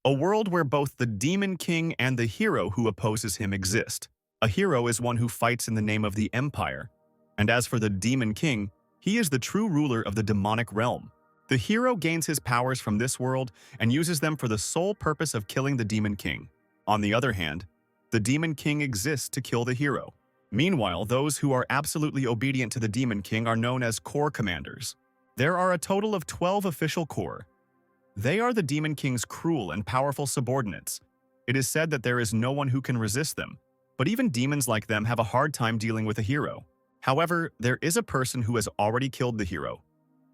A world where both the Demon King and the hero who opposes him exist. A hero is one who fights in the name of the Empire. And as for the Demon King, he is the true ruler of the demonic realm. The hero gains his powers from this world and uses them for the sole purpose of killing the Demon King. On the other hand, the Demon King exists to kill the hero. Meanwhile, those who are absolutely obedient to the Demon King are known as Corps Commanders. There are a total of 12 official corps. They are the Demon King's cruel and powerful subordinates. It is said that there is no one who can resist them, but even demons like them have a hard time dealing with a hero. However, there is a person who has already killed the hero,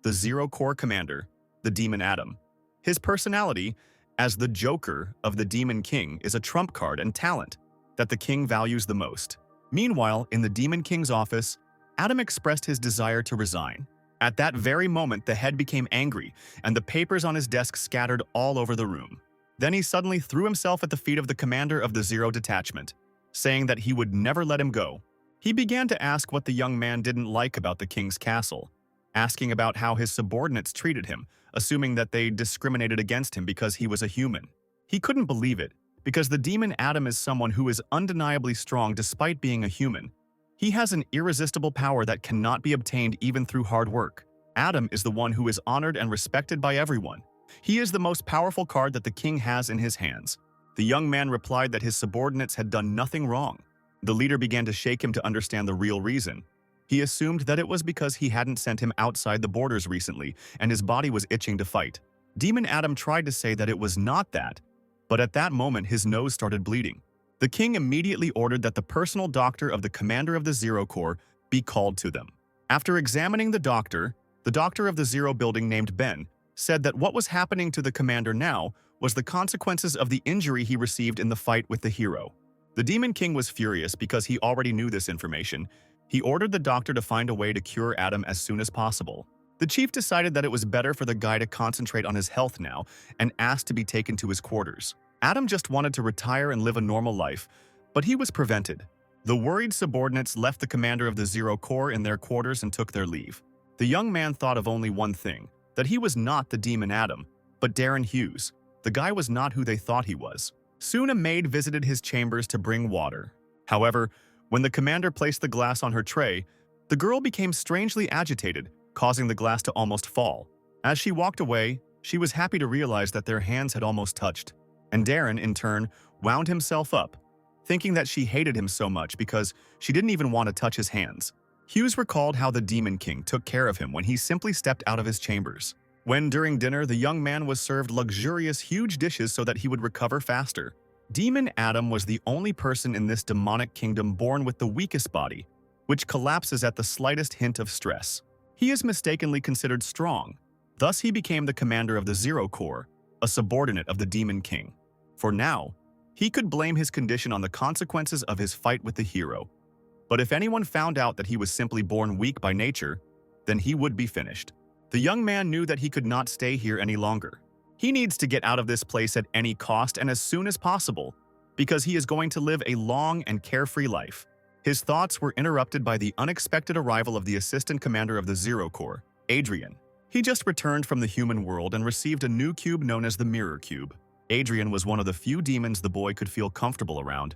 the Zero Corps Commander, the Demon Adam. His personality, as the Joker of the Demon King, is a trump card and talent that the king values the most. Meanwhile, in the Demon King's office, Adam expressed his desire to resign. At that very moment, the head became angry, and the papers on his desk scattered all over the room. Then he suddenly threw himself at the feet of the commander of the Zero Detachment, saying that he would never let him go. He began to ask what the young man didn't like about the king's castle, asking about how his subordinates treated him, assuming that they discriminated against him because he was a human. He couldn't believe it, because the Demon Adam is someone who is undeniably strong despite being a human. He has an irresistible power that cannot be obtained even through hard work. Adam is the one who is honored and respected by everyone. He is the most powerful card that the king has in his hands. The young man replied that his subordinates had done nothing wrong. The leader began to shake him to understand the real reason. He assumed that it was because he hadn't sent him outside the borders recently, and his body was itching to fight. Demon Adam tried to say that it was not that, but at that moment his nose started bleeding. The king immediately ordered that the personal doctor of the commander of the Zero Corps be called to them. After examining the doctor of the Zero building named Ben, said that what was happening to the commander now was the consequences of the injury he received in the fight with the hero. The Demon King was furious because he already knew this information. He ordered the doctor to find a way to cure Adam as soon as possible. The chief decided that it was better for the guy to concentrate on his health now and asked to be taken to his quarters. Adam just wanted to retire and live a normal life, but he was prevented. The worried subordinates left the commander of the Zero Corps in their quarters and took their leave. The young man thought of only one thing, that he was not the Demon Adam, but Darren Hughes. The guy was not who they thought he was. Soon a maid visited his chambers to bring water. However, when the commander placed the glass on her tray, the girl became strangely agitated, causing the glass to almost fall. As she walked away, she was happy to realize that their hands had almost touched. And Darren, in turn, wound himself up, thinking that she hated him so much because she didn't even want to touch his hands. Hughes recalled how the Demon King took care of him when he simply stepped out of his chambers. When, during dinner, the young man was served luxurious huge dishes so that he would recover faster. Demon Adam was the only person in this demonic kingdom born with the weakest body, which collapses at the slightest hint of stress. He is mistakenly considered strong. Thus, he became the commander of the Zero Corps, a subordinate of the Demon King. For now, he could blame his condition on the consequences of his fight with the hero. But if anyone found out that he was simply born weak by nature, then he would be finished. The young man knew that he could not stay here any longer. He needs to get out of this place at any cost and as soon as possible, because he is going to live a long and carefree life. His thoughts were interrupted by the unexpected arrival of the assistant commander of the Zero Corps, Adrian. He just returned from the human world and received a new cube known as the Mirror Cube. Adrian was one of the few demons the boy could feel comfortable around.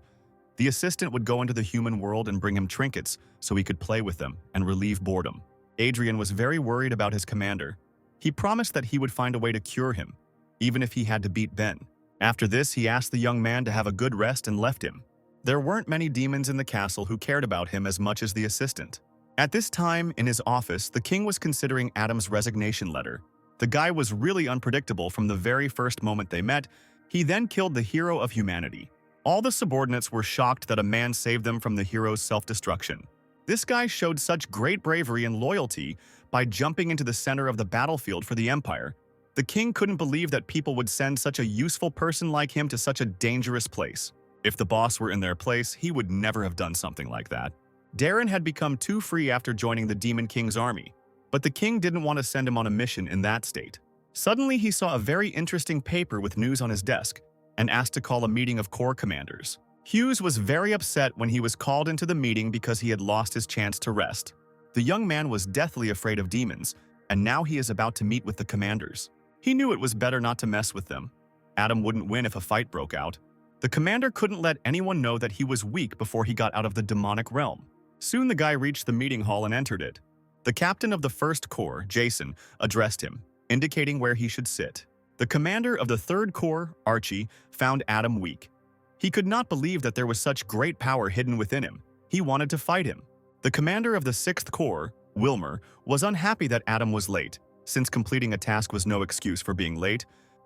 The assistant would go into the human world and bring him trinkets so he could play with them and relieve boredom. Adrian was very worried about his commander. He promised that he would find a way to cure him, even if he had to beat Ben. After this, he asked the young man to have a good rest and left him. There weren't many demons in the castle who cared about him as much as the assistant. At this time, in his office, the king was considering Adam's resignation letter. The guy was really unpredictable from the very first moment they met. He then killed the hero of humanity. All the subordinates were shocked that a man saved them from the hero's self-destruction. This guy showed such great bravery and loyalty by jumping into the center of the battlefield for the Empire. The king couldn't believe that people would send such a useful person like him to such a dangerous place. If the boss were in their place, he would never have done something like that. Darren had become too free after joining the Demon King's army, but the king didn't want to send him on a mission in that state. Suddenly, he saw a very interesting paper with news on his desk and asked to call a meeting of corps commanders. Hughes was very upset when he was called into the meeting because he had lost his chance to rest. The young man was deathly afraid of demons, and now he is about to meet with the commanders. He knew it was better not to mess with them. Adam wouldn't win if a fight broke out. The commander couldn't let anyone know that he was weak before he got out of the demonic realm. Soon the guy reached the meeting hall and entered it. The captain of the First Corps, Jason, addressed him, indicating where he should sit. The commander of the Third Corps, Archie, found Adam weak. He could not believe that there was such great power hidden within him. He wanted to fight him. The commander of the Sixth Corps, Wilmer, was unhappy that Adam was late, since completing a task was no excuse for being late,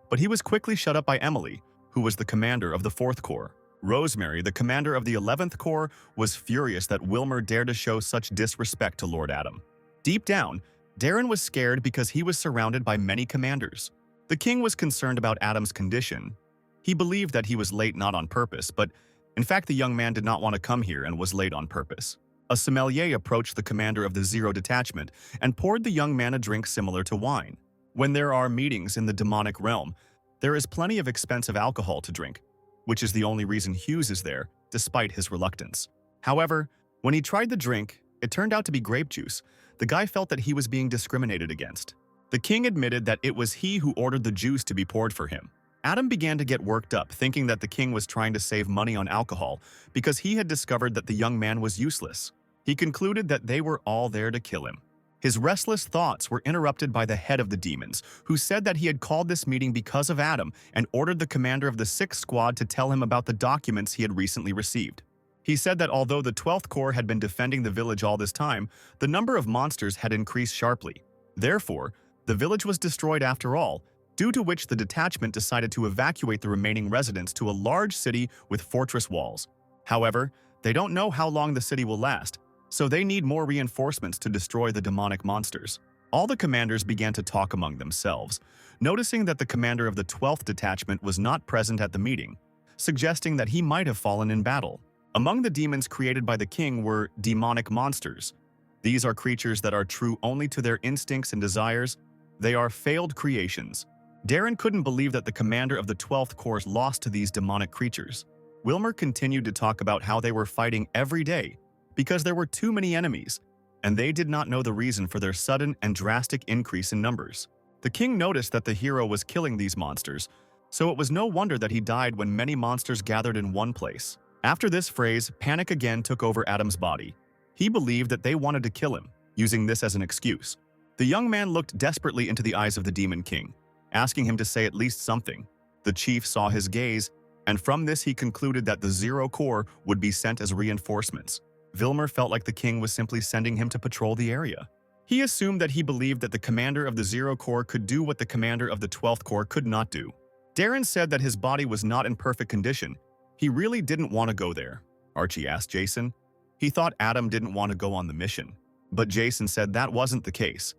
but he was quickly shut up by Emily, who was the commander of the Fourth Corps. Rosemary, the commander of the 11th Corps, was furious that Wilmer dared to show such disrespect to Lord Adam. Deep down, Darren was scared because he was surrounded by many commanders. The king was concerned about Adam's condition. He believed that he was late not on purpose, but in fact the young man did not want to come here and was late on purpose. A sommelier approached the commander of the Zero Detachment and poured the young man a drink similar to wine. When there are meetings in the demonic realm, there is plenty of expensive alcohol to drink, which is the only reason Hughes is there, despite his reluctance. However, when he tried the drink, it turned out to be grape juice. The guy felt that he was being discriminated against. The king admitted that it was he who ordered the juice to be poured for him. Adam began to get worked up, thinking that the king was trying to save money on alcohol because he had discovered that the young man was useless. He concluded that they were all there to kill him. His restless thoughts were interrupted by the head of the demons, who said that he had called this meeting because of Adam and ordered the commander of the 6th Squad to tell him about the documents he had recently received. He said that although the 12th Corps had been defending the village all this time, the number of monsters had increased sharply. Therefore, the village was destroyed after all, due to which the detachment decided to evacuate the remaining residents to a large city with fortress walls. However, they don't know how long the city will last, so they need more reinforcements to destroy the demonic monsters. All the commanders began to talk among themselves, noticing that the commander of the 12th detachment was not present at the meeting, suggesting that he might have fallen in battle. Among the demons created by the king were demonic monsters. These are creatures that are true only to their instincts and desires. They are failed creations. Darren couldn't believe that the commander of the 12th Corps lost to these demonic creatures. Wilmer continued to talk about how they were fighting every day because there were too many enemies, and they did not know the reason for their sudden and drastic increase in numbers. The king noticed that the hero was killing these monsters, so it was no wonder that he died when many monsters gathered in one place. After this phrase, panic again took over Adam's body. He believed that they wanted to kill him, using this as an excuse. The young man looked desperately into the eyes of the Demon King, asking him to say at least something. The chief saw his gaze, and from this he concluded that the Zero Corps would be sent as reinforcements. Wilmer felt like the king was simply sending him to patrol the area. He assumed that he believed that the commander of the Zero Corps could do what the commander of the 12th Corps could not do. Darren said that his body was not in perfect condition. He really didn't want to go there. Archie asked Jason. He thought Adam didn't want to go on the mission, but Jason said that wasn't the case.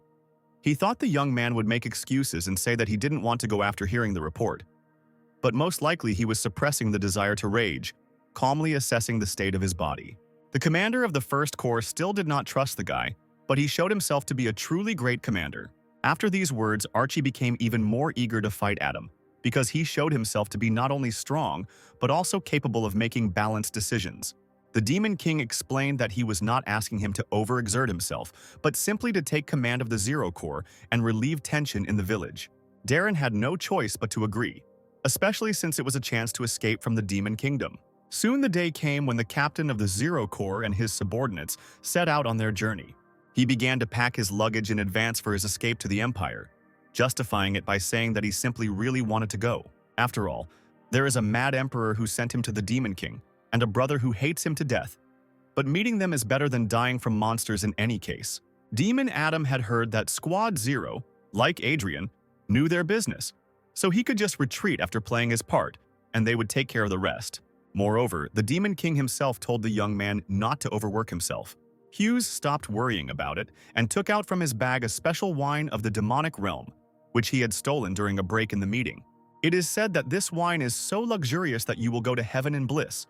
He thought the young man would make excuses and say that he didn't want to go after hearing the report. But most likely he was suppressing the desire to rage, calmly assessing the state of his body. The commander of the First Corps still did not trust the guy, but he showed himself to be a truly great commander. After these words, Archie became even more eager to fight Adam, because he showed himself to be not only strong, but also capable of making balanced decisions. The Demon King explained that he was not asking him to overexert himself, but simply to take command of the Zero Corps and relieve tension in the village. Darren had no choice but to agree, especially since it was a chance to escape from the Demon Kingdom. Soon the day came when the captain of the Zero Corps and his subordinates set out on their journey. He began to pack his luggage in advance for his escape to the Empire, justifying it by saying that he simply really wanted to go. After all, there is a mad emperor who sent him to the Demon King, and a brother who hates him to death. But meeting them is better than dying from monsters in any case. Demon Adam had heard that Squad Zero, like Adrian, knew their business, so he could just retreat after playing his part, and they would take care of the rest. Moreover, the Demon King himself told the young man not to overwork himself. Hughes stopped worrying about it and took out from his bag a special wine of the demonic realm, which he had stolen during a break in the meeting. It is said that this wine is so luxurious that you will go to heaven in bliss,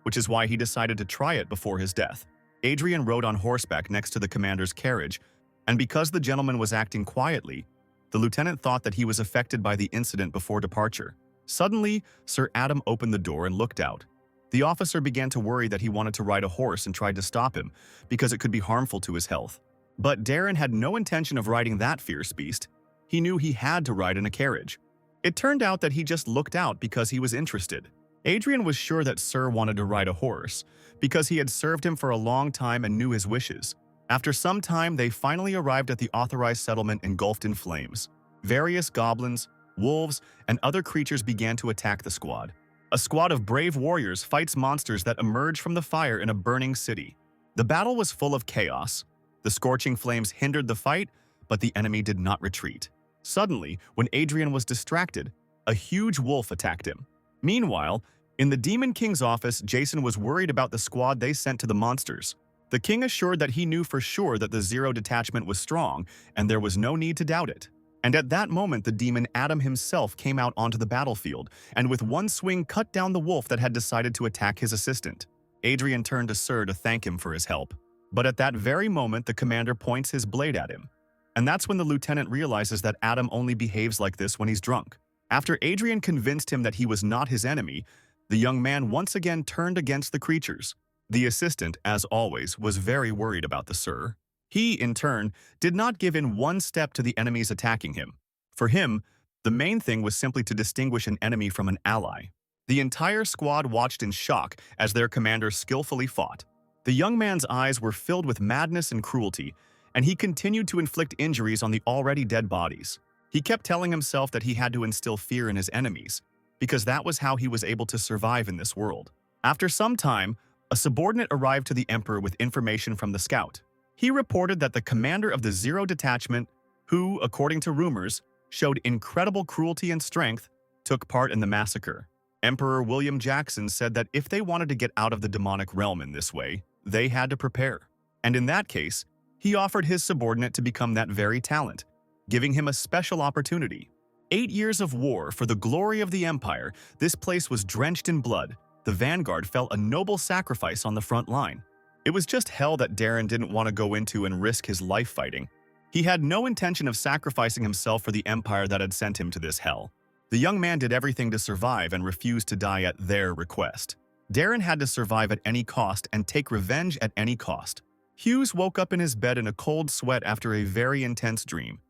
which is why he decided to try it before his death. Adrian rode on horseback next to the commander's carriage, and because the gentleman was acting quietly, the lieutenant thought that he was affected by the incident before departure. Suddenly, Sir Adam opened the door and looked out. The officer began to worry that he wanted to ride a horse and tried to stop him, because it could be harmful to his health. But Darren had no intention of riding that fierce beast. He knew he had to ride in a carriage. It turned out that he just looked out because he was interested. Adrian was sure that Sir wanted to ride a horse, because he had served him for a long time and knew his wishes. After some time, they finally arrived at the authorized settlement engulfed in flames. Various goblins, wolves, and other creatures began to attack the squad. A squad of brave warriors fights monsters that emerge from the fire in a burning city. The battle was full of chaos. The scorching flames hindered the fight, but the enemy did not retreat. Suddenly, when Adrian was distracted, a huge wolf attacked him. Meanwhile, in the Demon King's office, Jason was worried about the squad they sent to the monsters. The king assured that he knew for sure that the Zero detachment was strong, and there was no need to doubt it. And at that moment, the demon Adam himself came out onto the battlefield, and with one swing cut down the wolf that had decided to attack his assistant. Adrian turned to Sir to thank him for his help. But at that very moment, the commander points his blade at him. And that's when the lieutenant realizes that Adam only behaves like this when he's drunk. After Adrian convinced him that he was not his enemy, the young man once again turned against the creatures. The assistant, as always, was very worried about the Sir. He, in turn, did not give in one step to the enemies attacking him. For him, the main thing was simply to distinguish an enemy from an ally. The entire squad watched in shock as their commander skillfully fought. The young man's eyes were filled with madness and cruelty, and he continued to inflict injuries on the already dead bodies. He kept telling himself that he had to instill fear in his enemies, because that was how he was able to survive in this world. After some time, a subordinate arrived to the Emperor with information from the scout. He reported that the commander of the Zero detachment, who, according to rumors, showed incredible cruelty and strength, took part in the massacre. Emperor William Jackson said that if they wanted to get out of the demonic realm in this way, they had to prepare. And in that case, he offered his subordinate to become that very talent, giving him a special opportunity. 8 years of war for the glory of the Empire, this place was drenched in blood. The vanguard fell a noble sacrifice on the front line. It was just hell that Darren didn't want to go into and risk his life fighting. He had no intention of sacrificing himself for the Empire that had sent him to this hell. The young man did everything to survive and refused to die at their request. Darren had to survive at any cost and take revenge at any cost. Hughes woke up in his bed in a cold sweat after a very intense dream.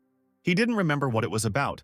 He didn't remember what it was about,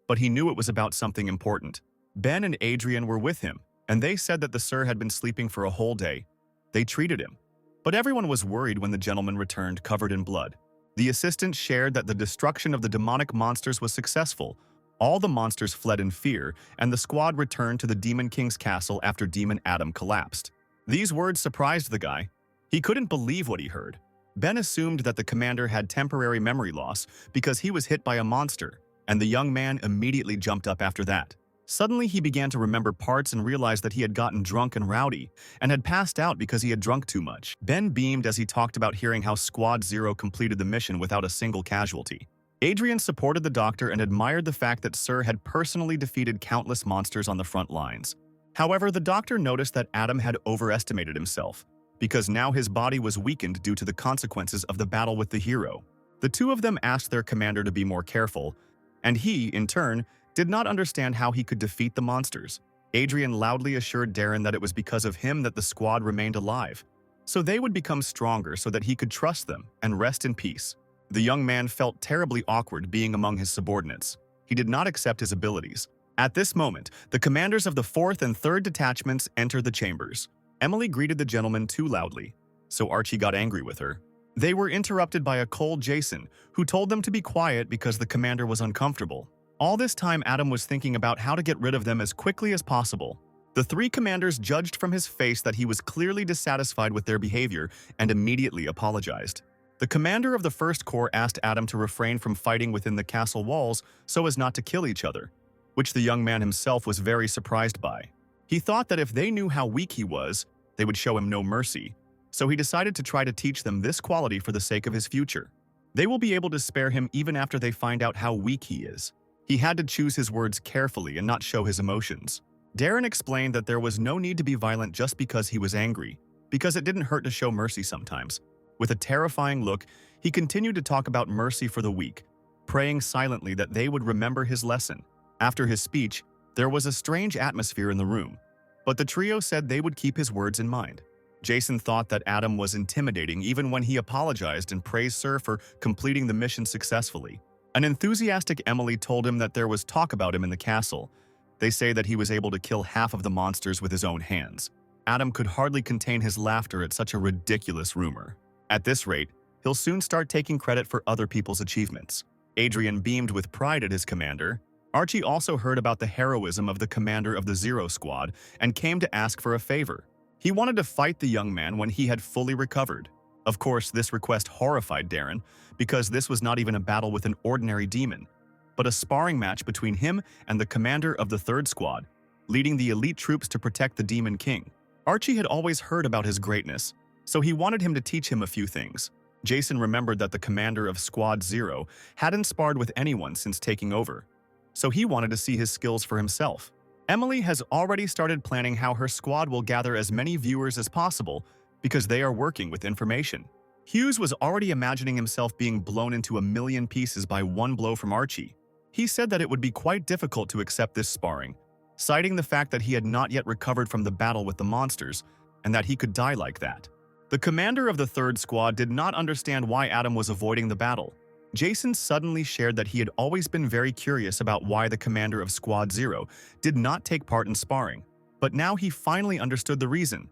but he knew it was about something important. Ben and Adrian were with him, and they said that the Sir had been sleeping for a whole day. They treated him. But everyone was worried when the gentleman returned covered in blood. The assistant shared that the destruction of the demonic monsters was successful. All the monsters fled in fear, and the squad returned to the Demon King's castle after Demon Adam collapsed. These words surprised the guy. He couldn't believe what he heard. Ben assumed that the commander had temporary memory loss because he was hit by a monster, and the young man immediately jumped up after that. Suddenly, he began to remember parts and realized that he had gotten drunk and rowdy, and had passed out because he had drunk too much. Ben beamed as he talked about hearing how Squad Zero completed the mission without a single casualty. Adrian supported the doctor and admired the fact that Sir had personally defeated countless monsters on the front lines. However, the doctor noticed that Adam had overestimated himself, because now his body was weakened due to the consequences of the battle with the hero. The two of them asked their commander to be more careful, and he, in turn, did not understand how he could defeat the monsters. Adrian loudly assured Darren that it was because of him that the squad remained alive, so they would become stronger so that he could trust them and rest in peace. The young man felt terribly awkward being among his subordinates. He did not accept his abilities. At this moment, the commanders of the 4th and 3rd detachments entered the chambers. Emily greeted the gentleman too loudly, so Archie got angry with her. They were interrupted by a cold Jason, who told them to be quiet because the commander was uncomfortable. All this time, Adam was thinking about how to get rid of them as quickly as possible. The 3 commanders judged from his face that he was clearly dissatisfied with their behavior and immediately apologized. The commander of the 1st Corps asked Adam to refrain from fighting within the castle walls so as not to kill each other, which the young man himself was very surprised by. He thought that if they knew how weak he was, they would show him no mercy, so he decided to try to teach them this quality for the sake of his future. They will be able to spare him even after they find out how weak he is. He had to choose his words carefully and not show his emotions. Darren explained that there was no need to be violent just because he was angry, because it didn't hurt to show mercy sometimes. With a terrifying look, he continued to talk about mercy for the weak, praying silently that they would remember his lesson. After his speech, there was a strange atmosphere in the room, but the trio said they would keep his words in mind. Jason thought that Adam was intimidating even when he apologized and praised Sir for completing the mission successfully. An enthusiastic Emily told him that there was talk about him in the castle. They say that he was able to kill half of the monsters with his own hands. Adam could hardly contain his laughter at such a ridiculous rumor. At this rate, he'll soon start taking credit for other people's achievements. Adrian beamed with pride at his commander. Archie also heard about the heroism of the commander of the Zero Squad and came to ask for a favor. He wanted to fight the young man when he had fully recovered. Of course, this request horrified Darren, because this was not even a battle with an ordinary demon, but a sparring match between him and the commander of the Third Squad, leading the elite troops to protect the Demon King. Archie had always heard about his greatness, so he wanted him to teach him a few things. Jason remembered that the commander of Squad Zero hadn't sparred with anyone since taking over, so he wanted to see his skills for himself. Emily has already started planning how her squad will gather as many viewers as possible because they are working with information. Hughes was already imagining himself being blown into a million pieces by one blow from Archie. He said that it would be quite difficult to accept this sparring, citing the fact that he had not yet recovered from the battle with the monsters and that he could die like that. The commander of the Third Squad did not understand why Adam was avoiding the battle. Jason suddenly shared that he had always been very curious about why the commander of Squad Zero did not take part in sparring, but now he finally understood the reason.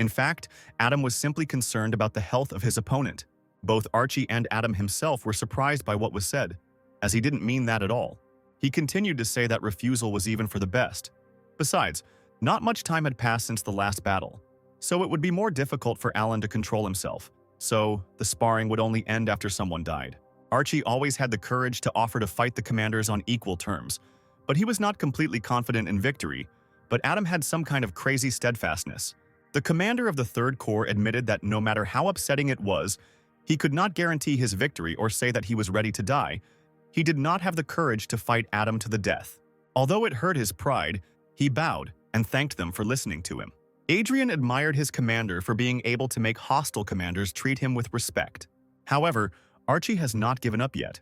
In fact, Adam was simply concerned about the health of his opponent. Both Archie and Adam himself were surprised by what was said, as he didn't mean that at all. He continued to say that refusal was even for the best. Besides, not much time had passed since the last battle, so it would be more difficult for Alan to control himself, so the sparring would only end after someone died. Archie always had the courage to offer to fight the commanders on equal terms, but he was not completely confident in victory, but Adam had some kind of crazy steadfastness. The commander of the Third Corps admitted that no matter how upsetting it was, he could not guarantee his victory or say that he was ready to die. He did not have the courage to fight Adam to the death. Although it hurt his pride, he bowed and thanked them for listening to him. Adrian admired his commander for being able to make hostile commanders treat him with respect. However, Archie has not given up yet.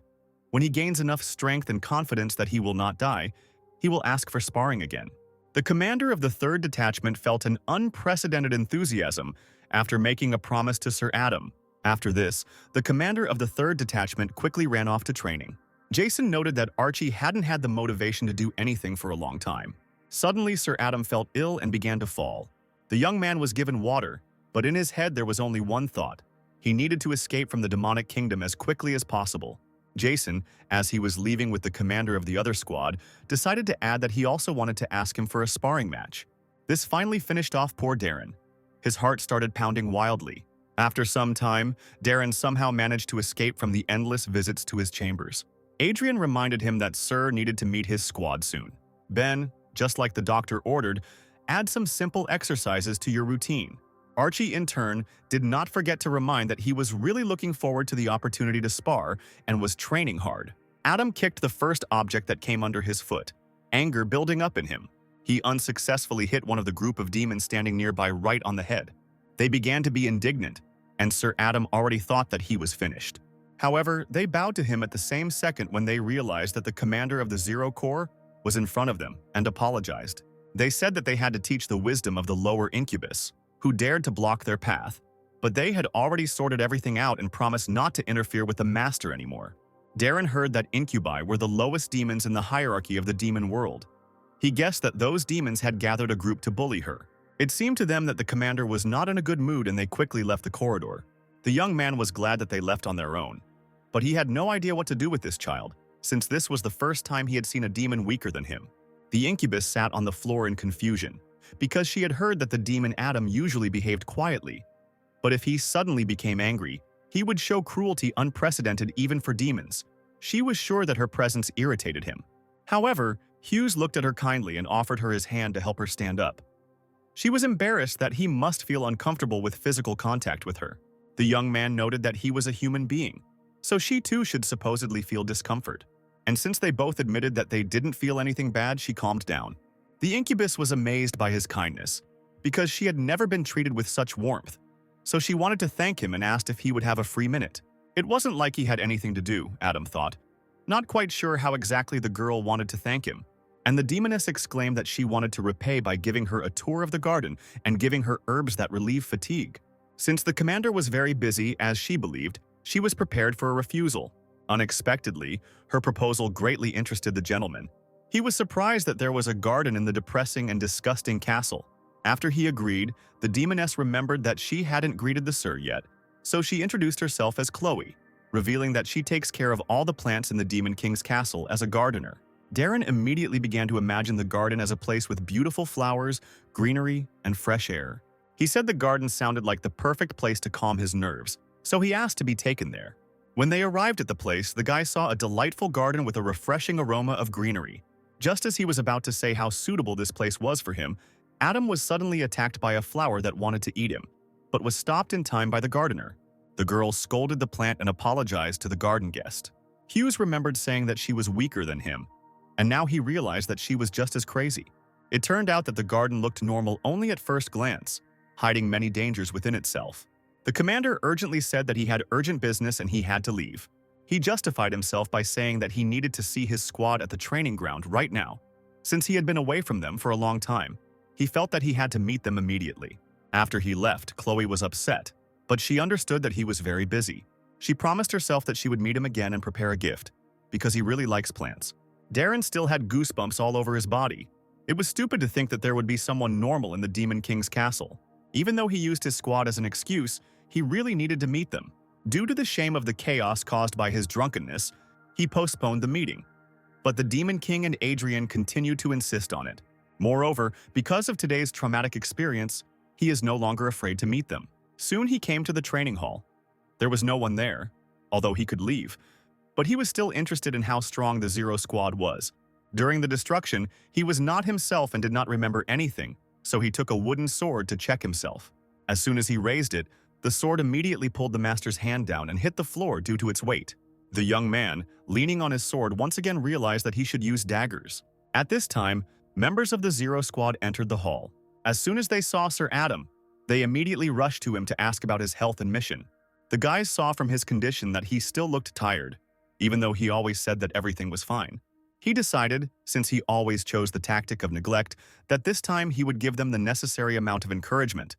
When he gains enough strength and confidence that he will not die, he will ask for sparring again. The commander of the 3rd Detachment felt an unprecedented enthusiasm after making a promise to Sir Adam. After this, the commander of the 3rd Detachment quickly ran off to training. Jason noted that Archie hadn't had the motivation to do anything for a long time. Suddenly, Sir Adam felt ill and began to fall. The young man was given water, but in his head there was only one thought. He needed to escape from the demonic kingdom as quickly as possible. Jason, as he was leaving with the commander of the other squad, decided to add that he also wanted to ask him for a sparring match. This finally finished off poor Darren. His heart started pounding wildly. After some time, Darren somehow managed to escape from the endless visits to his chambers. Adrian reminded him that Sir needed to meet his squad soon. Ben, just like the doctor ordered, add some simple exercises to your routine. Archie, in turn, did not forget to remind that he was really looking forward to the opportunity to spar and was training hard. Adam kicked the first object that came under his foot, anger building up in him. He unsuccessfully hit one of the group of demons standing nearby right on the head. They began to be indignant, and Sir Adam already thought that he was finished. However, they bowed to him at the same second when they realized that the commander of the Zero Corps was in front of them and apologized. They said that they had to teach the wisdom of the lower incubus, who dared to block their path, but they had already sorted everything out and promised not to interfere with the master anymore. Darren heard that incubi were the lowest demons in the hierarchy of the demon world. He guessed that those demons had gathered a group to bully her. It seemed to them that the commander was not in a good mood and they quickly left the corridor. The young man was glad that they left on their own, but he had no idea what to do with this child, since this was the first time he had seen a demon weaker than him. The incubus sat on the floor in confusion, because she had heard that the demon Adam usually behaved quietly. But if he suddenly became angry, he would show cruelty unprecedented even for demons. She was sure that her presence irritated him. However, Hughes looked at her kindly and offered her his hand to help her stand up. She was embarrassed that he must feel uncomfortable with physical contact with her. The young man noted that he was a human being, so she too should supposedly feel discomfort. And since they both admitted that they didn't feel anything bad, she calmed down. The incubus was amazed by his kindness, because she had never been treated with such warmth, so she wanted to thank him and asked if he would have a free minute. It wasn't like he had anything to do, Adam thought, not quite sure how exactly the girl wanted to thank him, and the demoness exclaimed that she wanted to repay by giving her a tour of the garden and giving her herbs that relieve fatigue. Since the commander was very busy, as she believed, she was prepared for a refusal. Unexpectedly, her proposal greatly interested the gentleman. He was surprised that there was a garden in the depressing and disgusting castle. After he agreed, the demoness remembered that she hadn't greeted the sir yet, so she introduced herself as Chloe, revealing that she takes care of all the plants in the Demon King's castle as a gardener. Darren immediately began to imagine the garden as a place with beautiful flowers, greenery, and fresh air. He said the garden sounded like the perfect place to calm his nerves, so he asked to be taken there. When they arrived at the place, the guy saw a delightful garden with a refreshing aroma of greenery. Just as he was about to say how suitable this place was for him, Adam was suddenly attacked by a flower that wanted to eat him, but was stopped in time by the gardener. The girl scolded the plant and apologized to the garden guest. Hughes remembered saying that she was weaker than him, and now he realized that she was just as crazy. It turned out that the garden looked normal only at first glance, hiding many dangers within itself. The commander urgently said that he had urgent business and he had to leave. He justified himself by saying that he needed to see his squad at the training ground right now. Since he had been away from them for a long time, he felt that he had to meet them immediately. After he left, Chloe was upset, but she understood that he was very busy. She promised herself that she would meet him again and prepare a gift, because he really likes plants. Darren still had goosebumps all over his body. It was stupid to think that there would be someone normal in the Demon King's castle. Even though he used his squad as an excuse, he really needed to meet them. Due to the shame of the chaos caused by his drunkenness, he postponed the meeting. But the Demon King and Adrian continued to insist on it. Moreover, because of today's traumatic experience, he is no longer afraid to meet them. Soon he came to the training hall. There was no one there, although he could leave, but he was still interested in how strong the Zero Squad was. During the destruction, he was not himself and did not remember anything, so he took a wooden sword to check himself. As soon as he raised it, the sword immediately pulled the master's hand down and hit the floor due to its weight. The young man, leaning on his sword, once again realized that he should use daggers. At this time, members of the Zero Squad entered the hall. As soon as they saw Sir Adam, they immediately rushed to him to ask about his health and mission. The guys saw from his condition that he still looked tired, even though he always said that everything was fine. He decided, since he always chose the tactic of neglect, that this time he would give them the necessary amount of encouragement,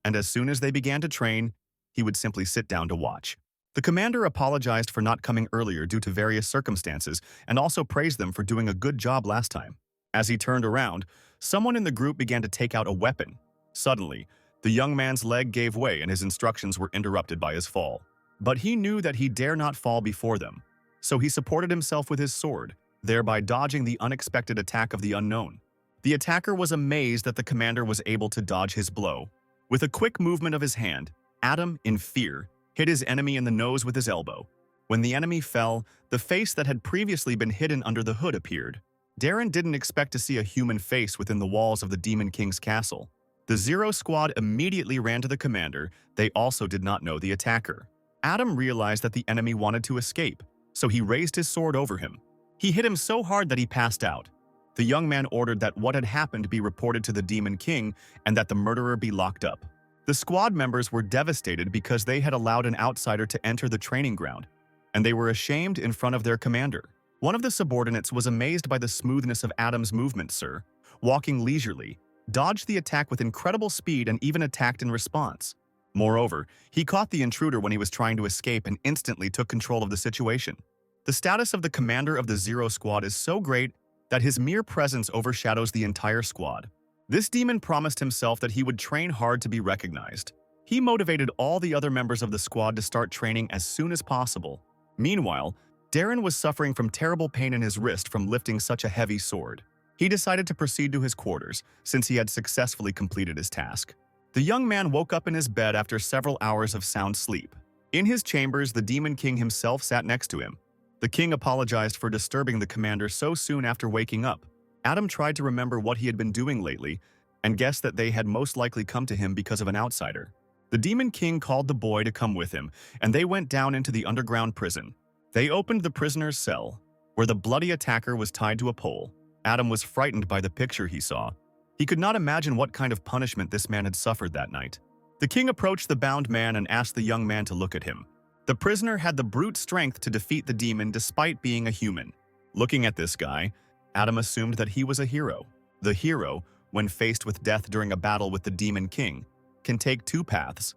and as soon as they began to train, he would simply sit down to watch. The commander apologized for not coming earlier due to various circumstances and also praised them for doing a good job last time. As he turned around, someone in the group began to take out a weapon. Suddenly, the young man's leg gave way and his instructions were interrupted by his fall. But he knew that he dare not fall before them, so he supported himself with his sword, thereby dodging the unexpected attack of the unknown. The attacker was amazed that the commander was able to dodge his blow. With a quick movement of his hand, Adam, in fear, hit his enemy in the nose with his elbow. When the enemy fell, the face that had previously been hidden under the hood appeared. Darren didn't expect to see a human face within the walls of the Demon King's castle. The Zero Squad immediately ran to the commander. They also did not know the attacker. Adam realized that the enemy wanted to escape, so he raised his sword over him. He hit him so hard that he passed out. The young man ordered that what had happened be reported to the Demon King and that the murderer be locked up. The squad members were devastated because they had allowed an outsider to enter the training ground, and they were ashamed in front of their commander. One of the subordinates was amazed by the smoothness of Adam's movement, sir, walking leisurely, dodged the attack with incredible speed and even attacked in response. Moreover, he caught the intruder when he was trying to escape and instantly took control of the situation. The status of the commander of the Zero Squad is so great that his mere presence overshadows the entire squad. This demon promised himself that he would train hard to be recognized. He motivated all the other members of the squad to start training as soon as possible. Meanwhile, Darren was suffering from terrible pain in his wrist from lifting such a heavy sword. He decided to proceed to his quarters, since he had successfully completed his task. The young man woke up in his bed after several hours of sound sleep. In his chambers, the Demon King himself sat next to him. The king apologized for disturbing the commander so soon after waking up. Adam tried to remember what he had been doing lately and guessed that they had most likely come to him because of an outsider. The Demon King called the boy to come with him, and they went down into the underground prison. They opened the prisoner's cell, where the bloody attacker was tied to a pole. Adam was frightened by the picture he saw. He could not imagine what kind of punishment this man had suffered that night. The king approached the bound man and asked the young man to look at him. The prisoner had the brute strength to defeat the demon despite being a human. Looking at this guy, Adam assumed that he was a hero. The hero, when faced with death during a battle with the Demon King, can take two paths,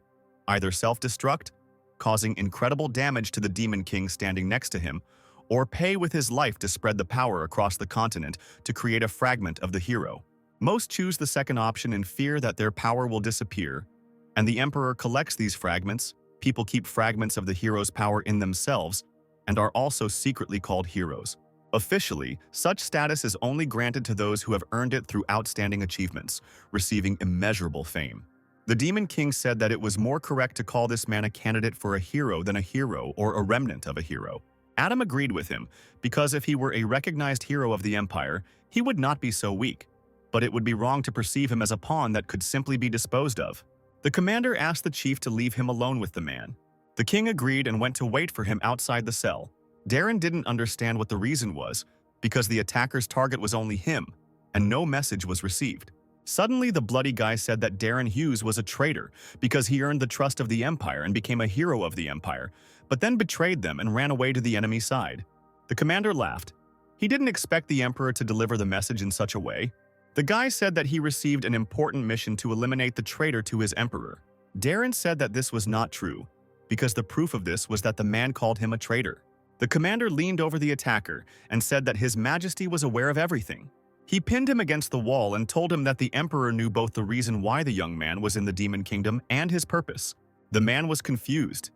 either self-destruct, causing incredible damage to the Demon King standing next to him, or pay with his life to spread the power across the continent to create a fragment of the hero. Most choose the second option in fear that their power will disappear, and the Emperor collects these fragments. People keep fragments of the hero's power in themselves and are also secretly called heroes. Officially, such status is only granted to those who have earned it through outstanding achievements, receiving immeasurable fame. The Demon King said that it was more correct to call this man a candidate for a hero than a hero or a remnant of a hero. Adam agreed with him, because if he were a recognized hero of the Empire, he would not be so weak, but it would be wrong to perceive him as a pawn that could simply be disposed of. The commander asked the chief to leave him alone with the man. The king agreed and went to wait for him outside the cell. Darren didn't understand what the reason was, because the attacker's target was only him, and no message was received. Suddenly, the bloody guy said that Darren Hughes was a traitor because he earned the trust of the Empire and became a hero of the Empire, but then betrayed them and ran away to the enemy side. The commander laughed. He didn't expect the Emperor to deliver the message in such a way. The guy said that he received an important mission to eliminate the traitor to his Emperor. Darren said that this was not true, because the proof of this was that the man called him a traitor. The commander leaned over the attacker and said that His Majesty was aware of everything. He pinned him against the wall and told him that the Emperor knew both the reason why the young man was in the Demon Kingdom and his purpose. The man was confused.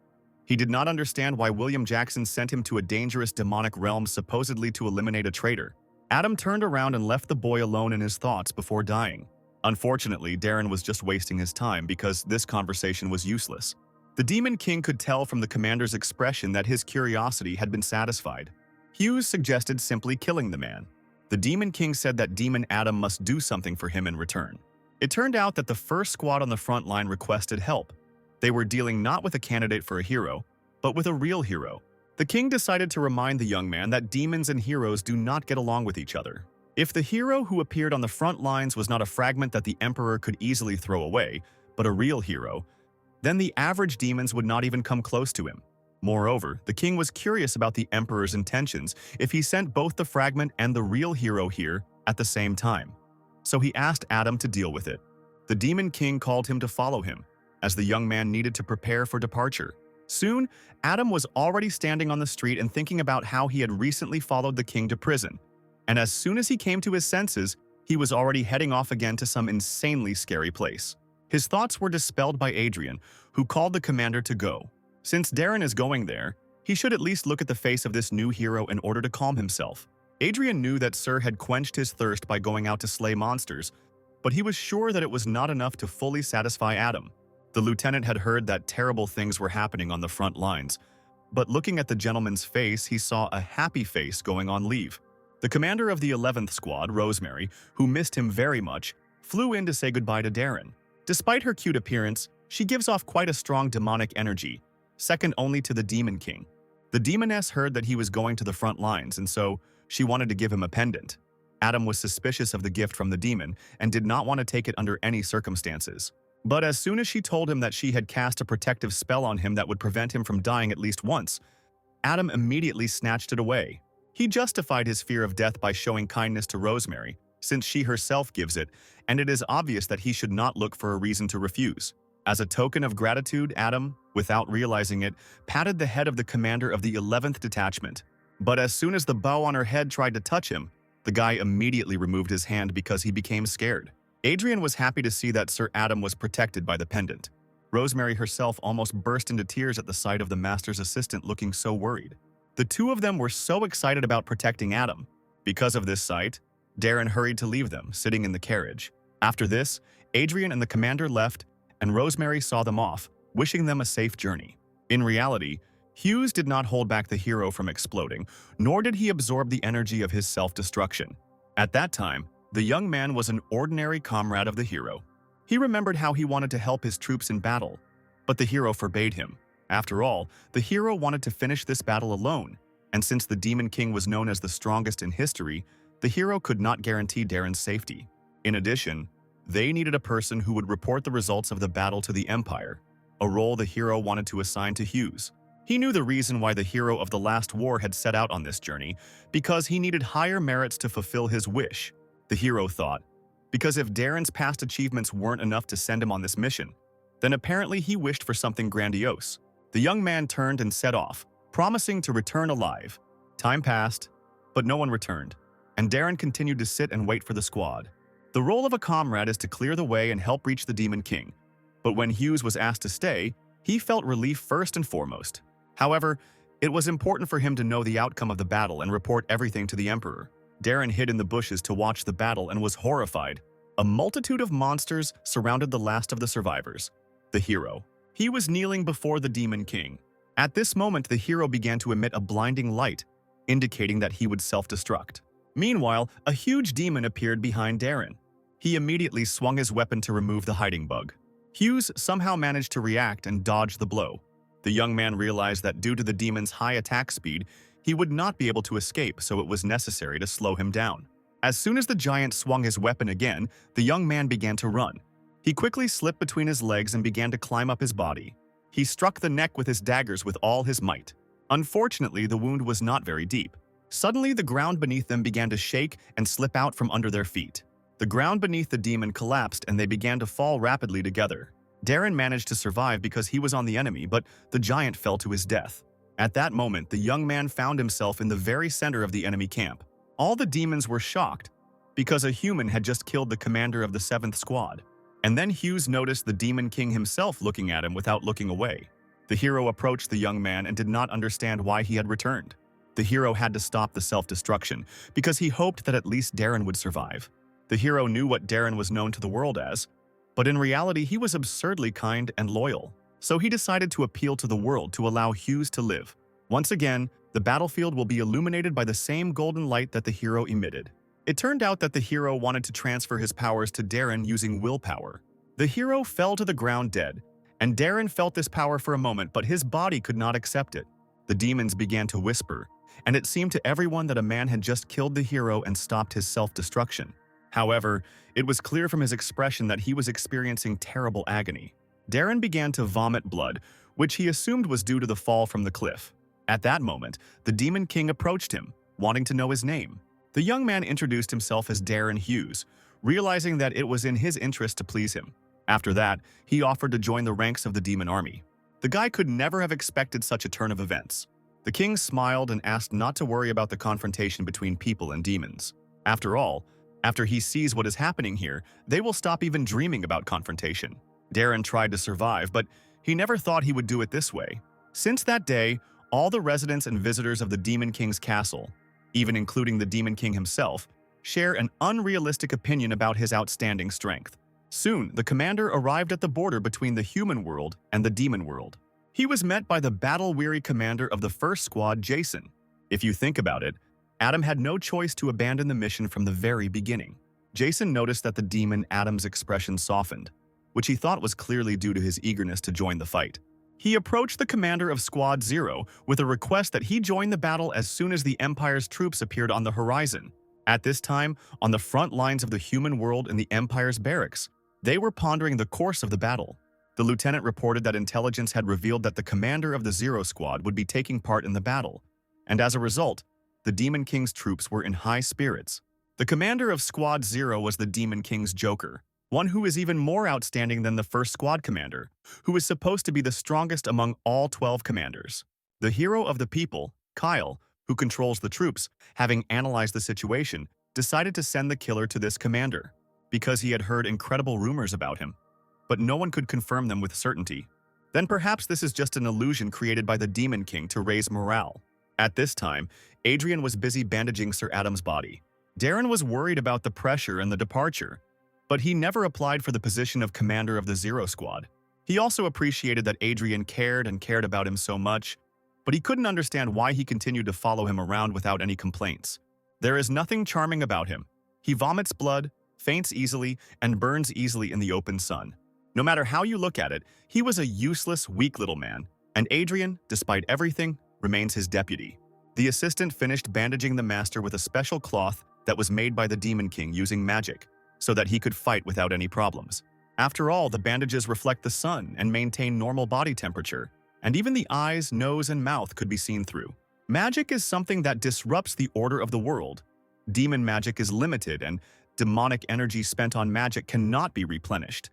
He did not understand why William Jackson sent him to a dangerous demonic realm supposedly to eliminate a traitor. Adam turned around and left the boy alone in his thoughts before dying. Unfortunately, Darren was just wasting his time because this conversation was useless. The Demon King could tell from the commander's expression that his curiosity had been satisfied. Hughes suggested simply killing the man. The Demon King said that Demon Adam must do something for him in return. It turned out that the first squad on the front line requested help. They were dealing not with a candidate for a hero, but with a real hero. The king decided to remind the young man that demons and heroes do not get along with each other. If the hero who appeared on the front lines was not a fragment that the Emperor could easily throw away, but a real hero, then the average demons would not even come close to him. Moreover, the king was curious about the Emperor's intentions if he sent both the fragment and the real hero here at the same time. So he asked Adam to deal with it. The Demon King called him to follow him, as the young man needed to prepare for departure. Soon, Adam was already standing on the street and thinking about how he had recently followed the king to prison. And as soon as he came to his senses, he was already heading off again to some insanely scary place. His thoughts were dispelled by Adrian, who called the commander to go. Since Darren is going there, he should at least look at the face of this new hero in order to calm himself. Adrian knew that Sir had quenched his thirst by going out to slay monsters, but he was sure that it was not enough to fully satisfy Adam. The lieutenant had heard that terrible things were happening on the front lines, but looking at the gentleman's face, he saw a happy face going on leave. The commander of the 11th Squad, Rosemary, who missed him very much, flew in to say goodbye to Darren. Despite her cute appearance, she gives off quite a strong demonic energy, second only to the Demon King. The demoness heard that he was going to the front lines, and so she wanted to give him a pendant. Adam was suspicious of the gift from the demon and did not want to take it under any circumstances. But as soon as she told him that she had cast a protective spell on him that would prevent him from dying at least once, Adam immediately snatched it away. He justified his fear of death by showing kindness to Rosemary, since she herself gives it, and it is obvious that he should not look for a reason to refuse. As a token of gratitude, Adam, without realizing it, patted the head of the commander of the 11th Detachment. But as soon as the bow on her head tried to touch him, the guy immediately removed his hand because he became scared. Adrian was happy to see that Sir Adam was protected by the pendant. Rosemary herself almost burst into tears at the sight of the master's assistant looking so worried. The two of them were so excited about protecting Adam. Because of this sight, Darren hurried to leave them, sitting in the carriage. After this, Adrian and the commander left, and Rosemary saw them off, wishing them a safe journey. In reality, Hughes did not hold back the hero from exploding, nor did he absorb the energy of his self-destruction. At that time, the young man was an ordinary comrade of the hero. He remembered how he wanted to help his troops in battle, but the hero forbade him. After all, the hero wanted to finish this battle alone, and since the Demon King was known as the strongest in history, the hero could not guarantee Darren's safety. In addition, they needed a person who would report the results of the battle to the Empire, a role the hero wanted to assign to Hughes. He knew the reason why the hero of the last war had set out on this journey, because he needed higher merits to fulfill his wish. The hero thought, because if Darren's past achievements weren't enough to send him on this mission, then apparently he wished for something grandiose. The young man turned and set off, promising to return alive. Time passed, but no one returned, and Darren continued to sit and wait for the squad. The role of a comrade is to clear the way and help reach the Demon King, but when Hughes was asked to stay, he felt relief first and foremost. However, it was important for him to know the outcome of the battle and report everything to the Emperor. Darren hid in the bushes to watch the battle and was horrified. A multitude of monsters surrounded the last of the survivors. The hero. He was kneeling before the Demon King. At this moment, the hero began to emit a blinding light, indicating that he would self-destruct. Meanwhile, a huge demon appeared behind Darren. He immediately swung his weapon to remove the hiding bug. Hughes somehow managed to react and dodge the blow. The young man realized that due to the demon's high attack speed, he would not be able to escape, so it was necessary to slow him down. As soon as the giant swung his weapon again, the young man began to run. He quickly slipped between his legs and began to climb up his body. He struck the neck with his daggers with all his might. Unfortunately, the wound was not very deep. Suddenly, the ground beneath them began to shake and slip out from under their feet. The ground beneath the demon collapsed and they began to fall rapidly together. Darren managed to survive because he was on the enemy, but the giant fell to his death. At that moment, the young man found himself in the very center of the enemy camp. All the demons were shocked because a human had just killed the commander of the 7th squad. And then Hughes noticed the Demon King himself looking at him without looking away. The hero approached the young man and did not understand why he had returned. The hero had to stop the self-destruction because he hoped that at least Darren would survive. The hero knew what Darren was known to the world as, but in reality he was absurdly kind and loyal. So he decided to appeal to the world to allow Hughes to live. Once again, the battlefield will be illuminated by the same golden light that the hero emitted. It turned out that the hero wanted to transfer his powers to Darren using willpower. The hero fell to the ground dead, and Darren felt this power for a moment, but his body could not accept it. The demons began to whisper, and it seemed to everyone that a man had just killed the hero and stopped his self-destruction. However, it was clear from his expression that he was experiencing terrible agony. Darren began to vomit blood, which he assumed was due to the fall from the cliff. At that moment, the Demon King approached him, wanting to know his name. The young man introduced himself as Darren Hughes, realizing that it was in his interest to please him. After that, he offered to join the ranks of the demon army. The guy could never have expected such a turn of events. The king smiled and asked not to worry about the confrontation between people and demons. After all, after he sees what is happening here, they will stop even dreaming about confrontation. Darren tried to survive, but he never thought he would do it this way. Since that day, all the residents and visitors of the Demon King's castle, even including the Demon King himself, share an unrealistic opinion about his outstanding strength. Soon, the commander arrived at the border between the human world and the demon world. He was met by the battle-weary commander of the first squad, Jason. If you think about it, Adam had no choice to abandon the mission from the very beginning. Jason noticed that the demon Adam's expression softened, which he thought was clearly due to his eagerness to join the fight. He approached the commander of Squad 0 with a request that he join the battle as soon as the Empire's troops appeared on the horizon. At this time, on the front lines of the human world in the Empire's barracks, they were pondering the course of the battle. The lieutenant reported that intelligence had revealed that the commander of the Zero Squad would be taking part in the battle, and as a result, the Demon King's troops were in high spirits. The commander of Squad 0 was the Demon King's Joker, one who is even more outstanding than the first squad commander, who is supposed to be the strongest among all 12 commanders. The hero of the people, Kyle, who controls the troops, having analyzed the situation, decided to send the killer to this commander, because he had heard incredible rumors about him, but no one could confirm them with certainty. Then perhaps this is just an illusion created by the Demon King to raise morale. At this time, Adrian was busy bandaging Sir Adam's body. Darren was worried about the pressure and the departure, but he never applied for the position of commander of the Zero Squad. He also appreciated that Adrian cared about him so much, but he couldn't understand why he continued to follow him around without any complaints. There is nothing charming about him. He vomits blood, faints easily, and burns easily in the open sun. No matter how you look at it, he was a useless, weak little man, and Adrian, despite everything, remains his deputy. The assistant finished bandaging the master with a special cloth that was made by the Demon King using magic, so that he could fight without any problems. After all, the bandages reflect the sun and maintain normal body temperature, and even the eyes, nose, and mouth could be seen through. Magic is something that disrupts the order of the world. Demon magic is limited, and demonic energy spent on magic cannot be replenished.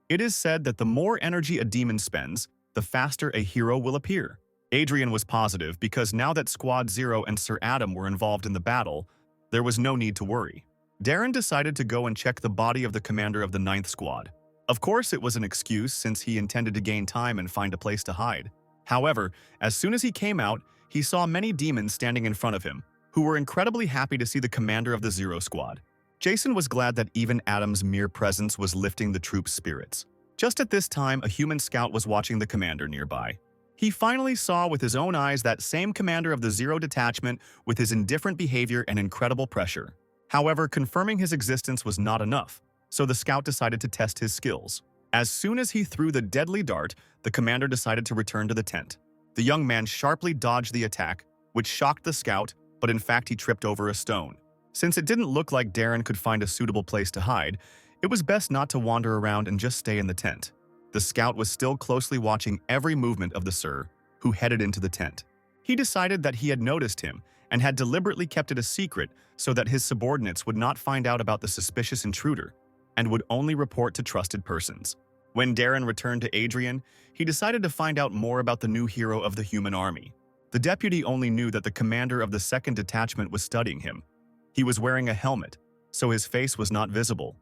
It is said that the more energy a demon spends, the faster a hero will appear. Adrian was positive because now that Squad Zero and Sir Adam were involved in the battle, there was no need to worry. Darren decided to go and check the body of the commander of the 9th Squad. Of course, it was an excuse since he intended to gain time and find a place to hide. However, as soon as he came out, he saw many demons standing in front of him, who were incredibly happy to see the commander of the Zero Squad. Jason was glad that even Adam's mere presence was lifting the troops' spirits. Just at this time, a human scout was watching the commander nearby. He finally saw with his own eyes that same commander of the Zero Detachment with his indifferent behavior and incredible pressure. However, confirming his existence was not enough, so the scout decided to test his skills. As soon as he threw the deadly dart, the commander decided to return to the tent. The young man sharply dodged the attack, which shocked the scout, but in fact he tripped over a stone. Since it didn't look like Darren could find a suitable place to hide, it was best not to wander around and just stay in the tent. The scout was still closely watching every movement of the Sir, who headed into the tent. He decided that he had noticed him and had deliberately kept it a secret so that his subordinates would not find out about the suspicious intruder and would only report to trusted persons. When Darren returned to Adrian, he decided to find out more about the new hero of the human army. The deputy only knew that the commander of the 2nd detachment was studying him. He was wearing a helmet, so his face was not visible,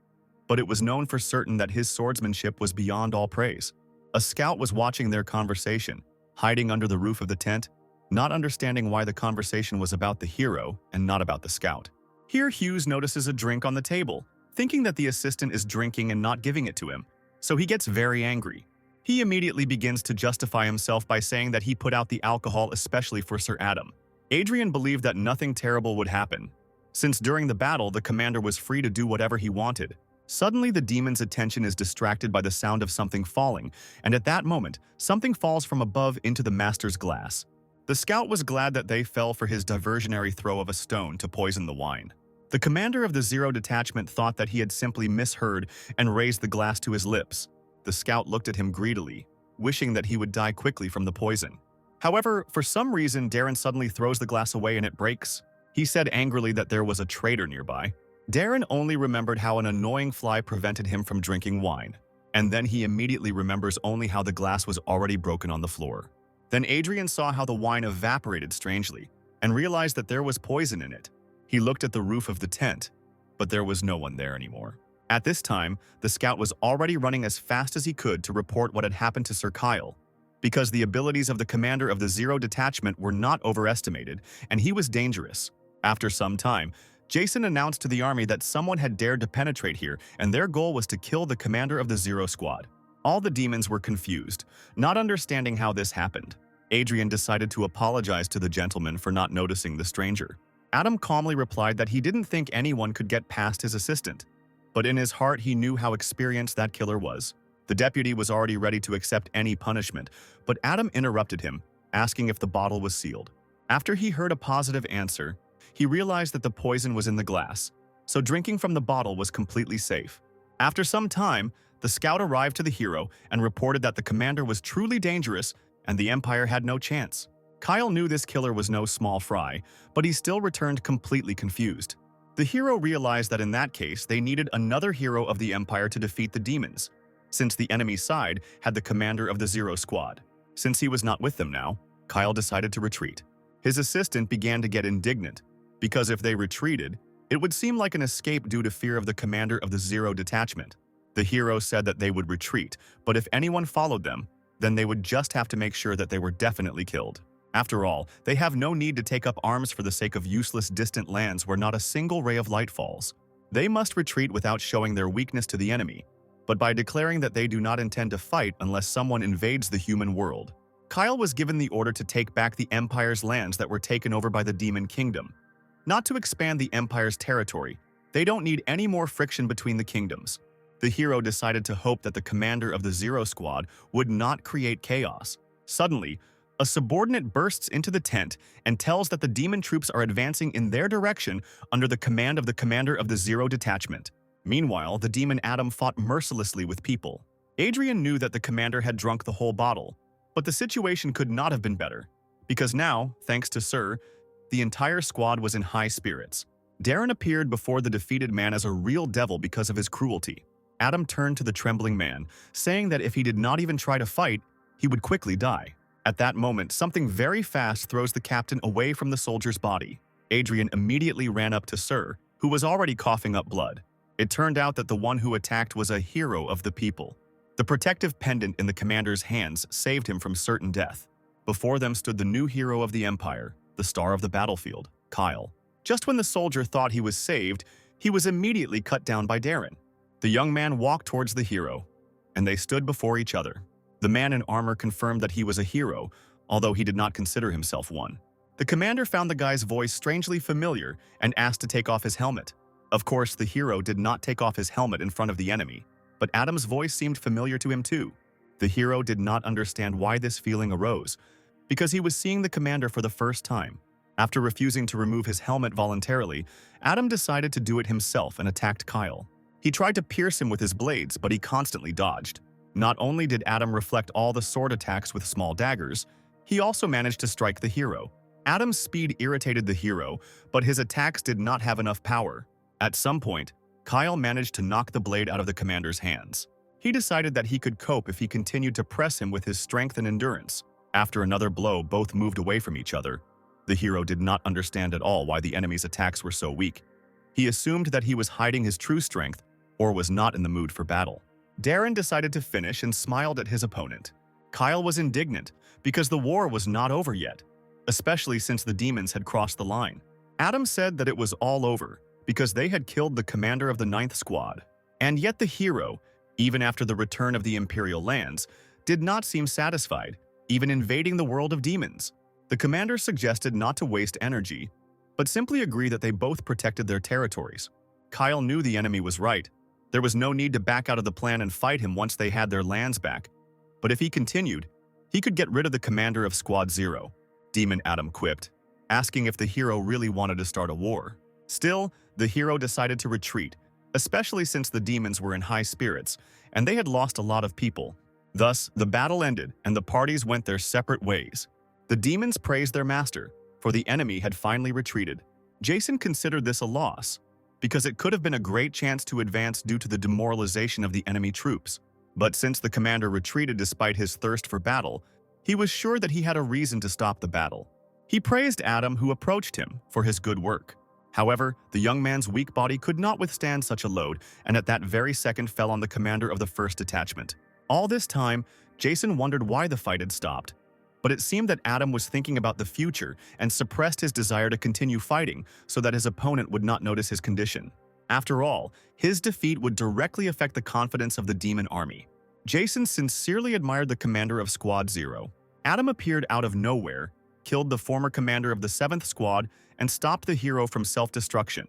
but it was known for certain that his swordsmanship was beyond all praise. A scout was watching their conversation, hiding under the roof of the tent, not understanding why the conversation was about the hero and not about the scout. Here Hughes notices a drink on the table, thinking that the assistant is drinking and not giving it to him, so he gets very angry. He immediately begins to justify himself by saying that he put out the alcohol especially for Sir Adam. Adrian believed that nothing terrible would happen, since during the battle the commander was free to do whatever he wanted. Suddenly the demon's attention is distracted by the sound of something falling, and at that moment, something falls from above into the master's glass. The scout was glad that they fell for his diversionary throw of a stone to poison the wine. The commander of the Zero Detachment thought that he had simply misheard and raised the glass to his lips. The scout looked at him greedily, wishing that he would die quickly from the poison. However, for some reason, Darren suddenly throws the glass away and it breaks. He said angrily that there was a traitor nearby. Darren only remembered how an annoying fly prevented him from drinking wine, and then he immediately remembers only how the glass was already broken on the floor. Then Adrian saw how the wine evaporated strangely, and realized that there was poison in it. He looked at the roof of the tent, but there was no one there anymore. At this time, the scout was already running as fast as he could to report what had happened to Sir Kyle, because the abilities of the commander of the Zero Detachment were not overestimated, and he was dangerous. After some time, Jason announced to the army that someone had dared to penetrate here, and their goal was to kill the commander of the Zero Squad. All the demons were confused, not understanding how this happened. Adrian decided to apologize to the gentleman for not noticing the stranger. Adam calmly replied that he didn't think anyone could get past his assistant, but in his heart he knew how experienced that killer was. The deputy was already ready to accept any punishment, but Adam interrupted him, asking if the bottle was sealed. After he heard a positive answer, he realized that the poison was in the glass, so drinking from the bottle was completely safe. After some time, the scout arrived to the hero and reported that the commander was truly dangerous and the Empire had no chance. Kyle knew this killer was no small fry, but he still returned completely confused. The hero realized that in that case, they needed another hero of the Empire to defeat the demons, since the enemy side had the commander of the Zero Squad. Since he was not with them now, Kyle decided to retreat. His assistant began to get indignant, because if they retreated, it would seem like an escape due to fear of the commander of the Zero Detachment. The hero said that they would retreat, but if anyone followed them, then they would just have to make sure that they were definitely killed. After all, they have no need to take up arms for the sake of useless distant lands where not a single ray of light falls. They must retreat without showing their weakness to the enemy, but by declaring that they do not intend to fight unless someone invades the human world. Kyle was given the order to take back the Empire's lands that were taken over by the Demon Kingdom. Not to expand the Empire's territory, they don't need any more friction between the kingdoms. The hero decided to hope that the commander of the Zero Squad would not create chaos. Suddenly, a subordinate bursts into the tent and tells that the demon troops are advancing in their direction under the command of the commander of the Zero Detachment. Meanwhile, the demon Adam fought mercilessly with people. Adrian knew that the commander had drunk the whole bottle, but the situation could not have been better, because now, thanks to Sir, the entire squad was in high spirits. Darren appeared before the defeated man as a real devil because of his cruelty. Adam turned to the trembling man, saying that if he did not even try to fight, he would quickly die. At that moment, something very fast throws the captain away from the soldier's body. Adrian immediately ran up to Sir, who was already coughing up blood. It turned out that the one who attacked was a hero of the people. The protective pendant in the commander's hands saved him from certain death. Before them stood the new hero of the Empire, the star of the battlefield, Kyle. Just when the soldier thought he was saved, he was immediately cut down by Darren. The young man walked towards the hero, and they stood before each other. The man in armor confirmed that he was a hero, although he did not consider himself one. The commander found the guy's voice strangely familiar and asked to take off his helmet. Of course, the hero did not take off his helmet in front of the enemy, but Adam's voice seemed familiar to him too. The hero did not understand why this feeling arose, because he was seeing the commander for the first time. After refusing to remove his helmet voluntarily, Adam decided to do it himself and attacked Kyle. He tried to pierce him with his blades, but he constantly dodged. Not only did Adam reflect all the sword attacks with small daggers, he also managed to strike the hero. Adam's speed irritated the hero, but his attacks did not have enough power. At some point, Kyle managed to knock the blade out of the commander's hands. He decided that he could cope if he continued to press him with his strength and endurance. After another blow, both moved away from each other. The hero did not understand at all why the enemy's attacks were so weak. He assumed that he was hiding his true strength or was not in the mood for battle. Darren decided to finish and smiled at his opponent. Kyle was indignant because the war was not over yet, especially since the demons had crossed the line. Adam said that it was all over because they had killed the commander of the 9th Squad. And yet the hero, even after the return of the Imperial lands, did not seem satisfied, even invading the world of demons. The commander suggested not to waste energy, but simply agree that they both protected their territories. Kyle knew the enemy was right. There was no need to back out of the plan and fight him once they had their lands back. But if he continued, he could get rid of the commander of Squad 0. Demon Adam quipped, asking if the hero really wanted to start a war. Still, the hero decided to retreat, especially since the demons were in high spirits, and they had lost a lot of people. Thus, the battle ended, and the parties went their separate ways. The demons praised their master, for the enemy had finally retreated. Jason considered this a loss, because it could have been a great chance to advance due to the demoralization of the enemy troops. But since the commander retreated despite his thirst for battle, he was sure that he had a reason to stop the battle. He praised Adam, who approached him, for his good work. However, the young man's weak body could not withstand such a load, and at that very second fell on the commander of the 1st detachment. All this time, Jason wondered why the fight had stopped. But it seemed that Adam was thinking about the future and suppressed his desire to continue fighting so that his opponent would not notice his condition. After all, his defeat would directly affect the confidence of the demon army. Jason sincerely admired the commander of Squad 0. Adam appeared out of nowhere, killed the former commander of the 7th Squad, and stopped the hero from self-destruction.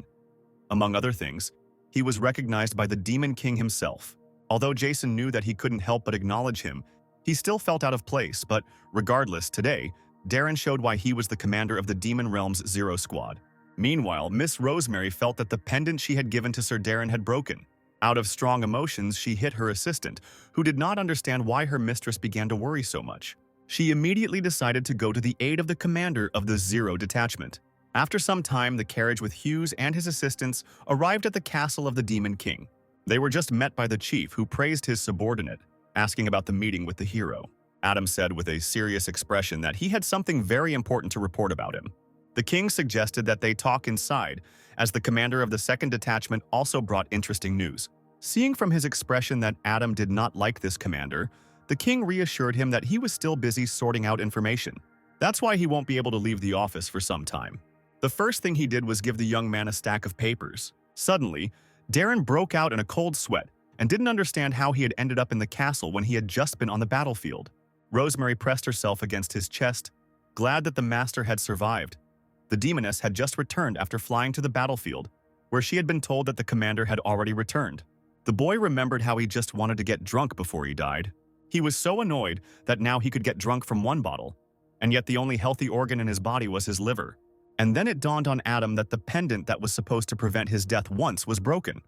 Among other things, he was recognized by the Demon King himself. Although Jason knew that he couldn't help but acknowledge him, he still felt out of place, but regardless, today, Darren showed why he was the commander of the Demon Realm's 0 Squad. Meanwhile, Miss Rosemary felt that the pendant she had given to Sir Darren had broken. Out of strong emotions, she hit her assistant, who did not understand why her mistress began to worry so much. She immediately decided to go to the aid of the commander of the 0 detachment. After some time, the carriage with Hughes and his assistants arrived at the castle of the Demon King. They were just met by the chief, who praised his subordinate, asking about the meeting with the hero. Adam said with a serious expression that he had something very important to report about him. The king suggested that they talk inside, as the commander of the 2nd detachment also brought interesting news. Seeing from his expression that Adam did not like this commander, the king reassured him that he was still busy sorting out information. That's why he won't be able to leave the office for some time. The first thing he did was give the young man a stack of papers. Suddenly, Darren broke out in a cold sweat and didn't understand how he had ended up in the castle when he had just been on the battlefield. Rosemary pressed herself against his chest, glad that the master had survived. The demoness had just returned after flying to the battlefield, where she had been told that the commander had already returned. The boy remembered how he just wanted to get drunk before he died. He was so annoyed that now he could get drunk from one bottle, and yet the only healthy organ in his body was his liver. And then it dawned on Adam that the pendant that was supposed to prevent his death once was broken,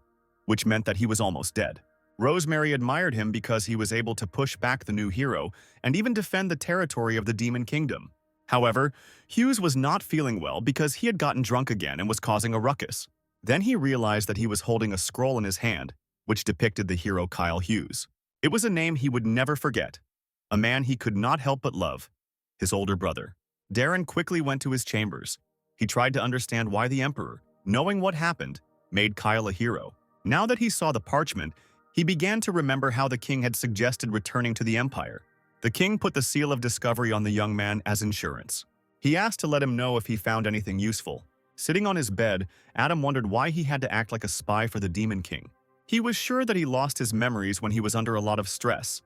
which meant that he was almost dead. Rosemary admired him because he was able to push back the new hero and even defend the territory of the Demon Kingdom. However, Hughes was not feeling well because he had gotten drunk again and was causing a ruckus. Then he realized that he was holding a scroll in his hand, which depicted the hero Kyle Hughes. It was a name he would never forget. a man he could not help but love, his older brother. Darren quickly went to his chambers. He tried to understand why the Emperor, knowing what happened, made Kyle a hero. Now that he saw the parchment, he began to remember how the king had suggested returning to the Empire. The king put the seal of discovery on the young man as insurance. He asked to let him know if he found anything useful. Sitting on his bed, Adam wondered why he had to act like a spy for the Demon King. He was sure that he lost his memories when he was under a lot of stress.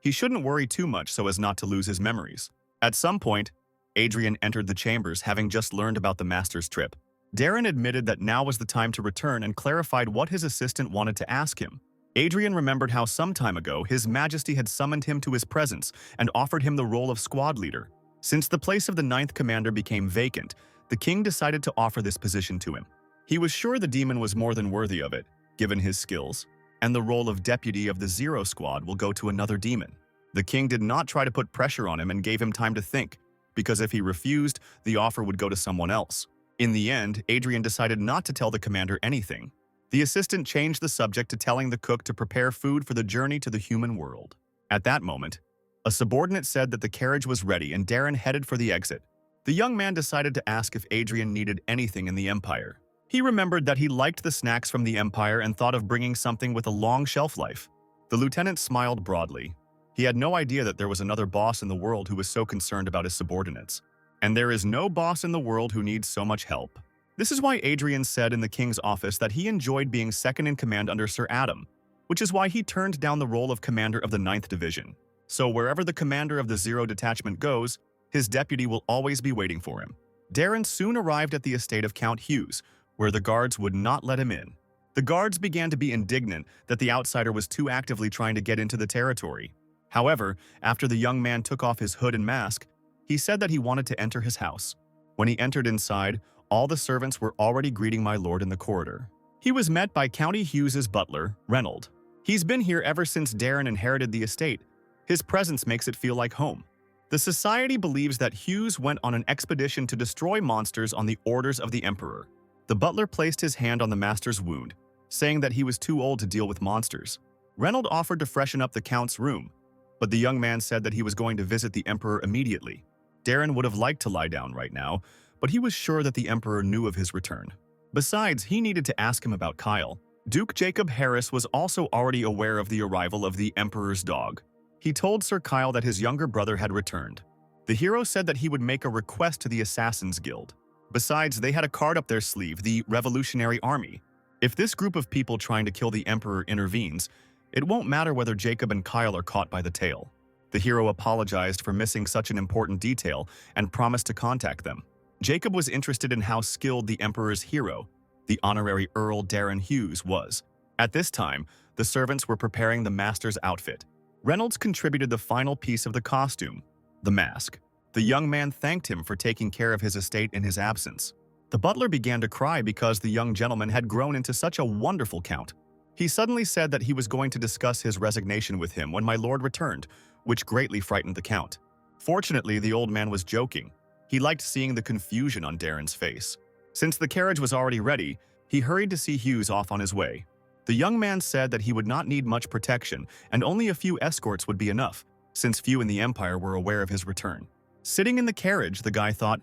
He shouldn't worry too much so as not to lose his memories. At some point, Adrian entered the chambers, having just learned about the master's trip. Darren admitted that now was the time to return and clarified what his assistant wanted to ask him. Adrian remembered how some time ago His Majesty had summoned him to his presence and offered him the role of squad leader. Since the place of the 9th commander became vacant, the king decided to offer this position to him. He was sure the demon was more than worthy of it, given his skills, and the role of deputy of the Zero Squad will go to another demon. The king did not try to put pressure on him and gave him time to think, because if he refused, the offer would go to someone else. In the end, Adrian decided not to tell the commander anything. The assistant changed the subject to telling the cook to prepare food for the journey to the human world. At that moment, a subordinate said that the carriage was ready and Darren headed for the exit. The young man decided to ask if Adrian needed anything in the Empire. He remembered that he liked the snacks from the Empire and thought of bringing something with a long shelf life. The lieutenant smiled broadly. He had no idea that there was another boss in the world who was so concerned about his subordinates. And there is no boss in the world who needs so much help. This is why Adrian said in the king's office that he enjoyed being second in command under Sir Adam, which is why he turned down the role of commander of the 9th Division. So wherever the commander of the Zero Detachment goes, his deputy will always be waiting for him. Darren soon arrived at the estate of Count Hughes, where the guards would not let him in. The guards began to be indignant that the outsider was too actively trying to get into the territory. However, after the young man took off his hood and mask, he said that he wanted to enter his house. When he entered inside, all the servants were already greeting my lord in the corridor. He was met by County Hughes's butler, Reynold. He's been here ever since Darren inherited the estate. His presence makes it feel like home. The society believes that Hughes went on an expedition to destroy monsters on the orders of the Emperor. The butler placed his hand on the master's wound, saying that he was too old to deal with monsters. Reynold offered to freshen up the Count's room, but the young man said that he was going to visit the Emperor immediately. Darren would have liked to lie down right now, but he was sure that the Emperor knew of his return. Besides, he needed to ask him about Kyle. Duke Jacob Harris was also already aware of the arrival of the Emperor's dog. He told Sir Kyle that his younger brother had returned. The hero said that he would make a request to the Assassins Guild. Besides, they had a card up their sleeve, the Revolutionary Army. If this group of people trying to kill the Emperor intervenes, it won't matter whether Jacob and Kyle are caught by the tail. The hero apologized for missing such an important detail and promised to contact them. Jacob was interested in how skilled the Emperor's hero, the honorary Earl Darren Hughes, was. At this time, the servants were preparing the master's outfit. Reynolds contributed the final piece of the costume, the mask. The young man thanked him for taking care of his estate in his absence. The butler began to cry because the young gentleman had grown into such a wonderful count. He suddenly said that he was going to discuss his resignation with him when my lord returned, which greatly frightened the count. Fortunately, the old man was joking. He liked seeing the confusion on Darren's face. Since the carriage was already ready, he hurried to see Hughes off on his way. The young man said that he would not need much protection and only a few escorts would be enough, since few in the Empire were aware of his return. Sitting in the carriage, the guy thought,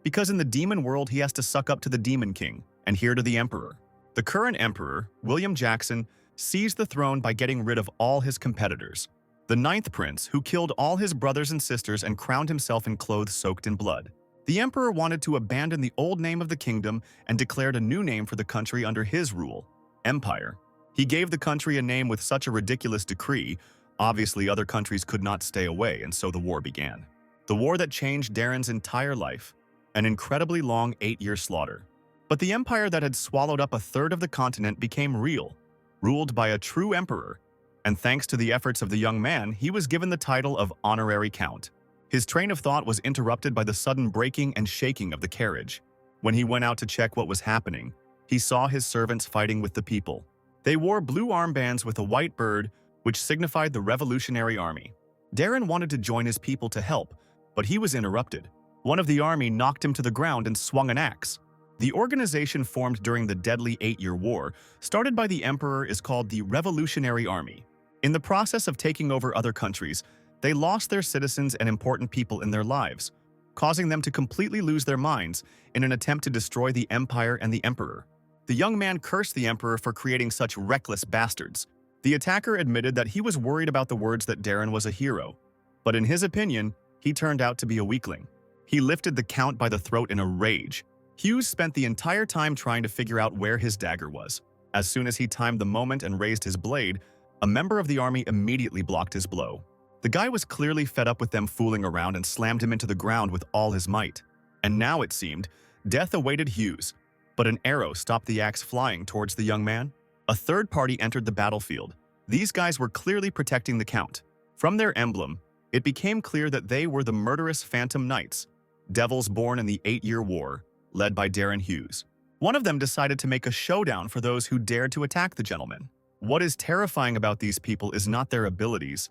because in the demon world he has to suck up to the Demon King and here to the Emperor. The current Emperor, William Jackson, seized the throne by getting rid of all his competitors. The 9th Prince, who killed all his brothers and sisters and crowned himself in clothes soaked in blood. The Emperor wanted to abandon the old name of the kingdom and declared a new name for the country under his rule, Empire. He gave the country a name with such a ridiculous decree, obviously other countries could not stay away, and so the war began. The war that changed Darren's entire life, an incredibly long 8-year slaughter. But the empire that had swallowed up a third of the continent became real, ruled by a true emperor, and thanks to the efforts of the young man, he was given the title of honorary count. His train of thought was interrupted by the sudden breaking and shaking of the carriage. When he went out to check what was happening, he saw his servants fighting with the people. They wore blue armbands with a white bird, which signified the Revolutionary Army. Darren wanted to join his people to help, but he was interrupted. One of the army knocked him to the ground and swung an axe. The organization formed during the deadly 8-year war, started by the emperor, is called the Revolutionary Army. In the process of taking over other countries, They lost their citizens and important people in their lives, causing them to completely lose their minds in an attempt to destroy the empire and the emperor. The young man cursed the emperor for creating such reckless bastards. The attacker admitted that he was worried about the words that Darren was a hero, but in his opinion, he turned out to be a weakling. He lifted the count by the throat in a rage. Hughes spent the entire time trying to figure out where his dagger was. As soon as he timed the moment and raised his blade, a member of the army immediately blocked his blow. The guy was clearly fed up with them fooling around and slammed him into the ground with all his might. And now, it seemed, death awaited Hughes. But an arrow stopped the axe flying towards the young man. A third party entered the battlefield. These guys were clearly protecting the Count. From their emblem, it became clear that they were the murderous Phantom Knights, devils born in the 8-Year War, led by Darren Hughes. One of them decided to make a showdown for those who dared to attack the gentleman. What is terrifying about these people is not their abilities,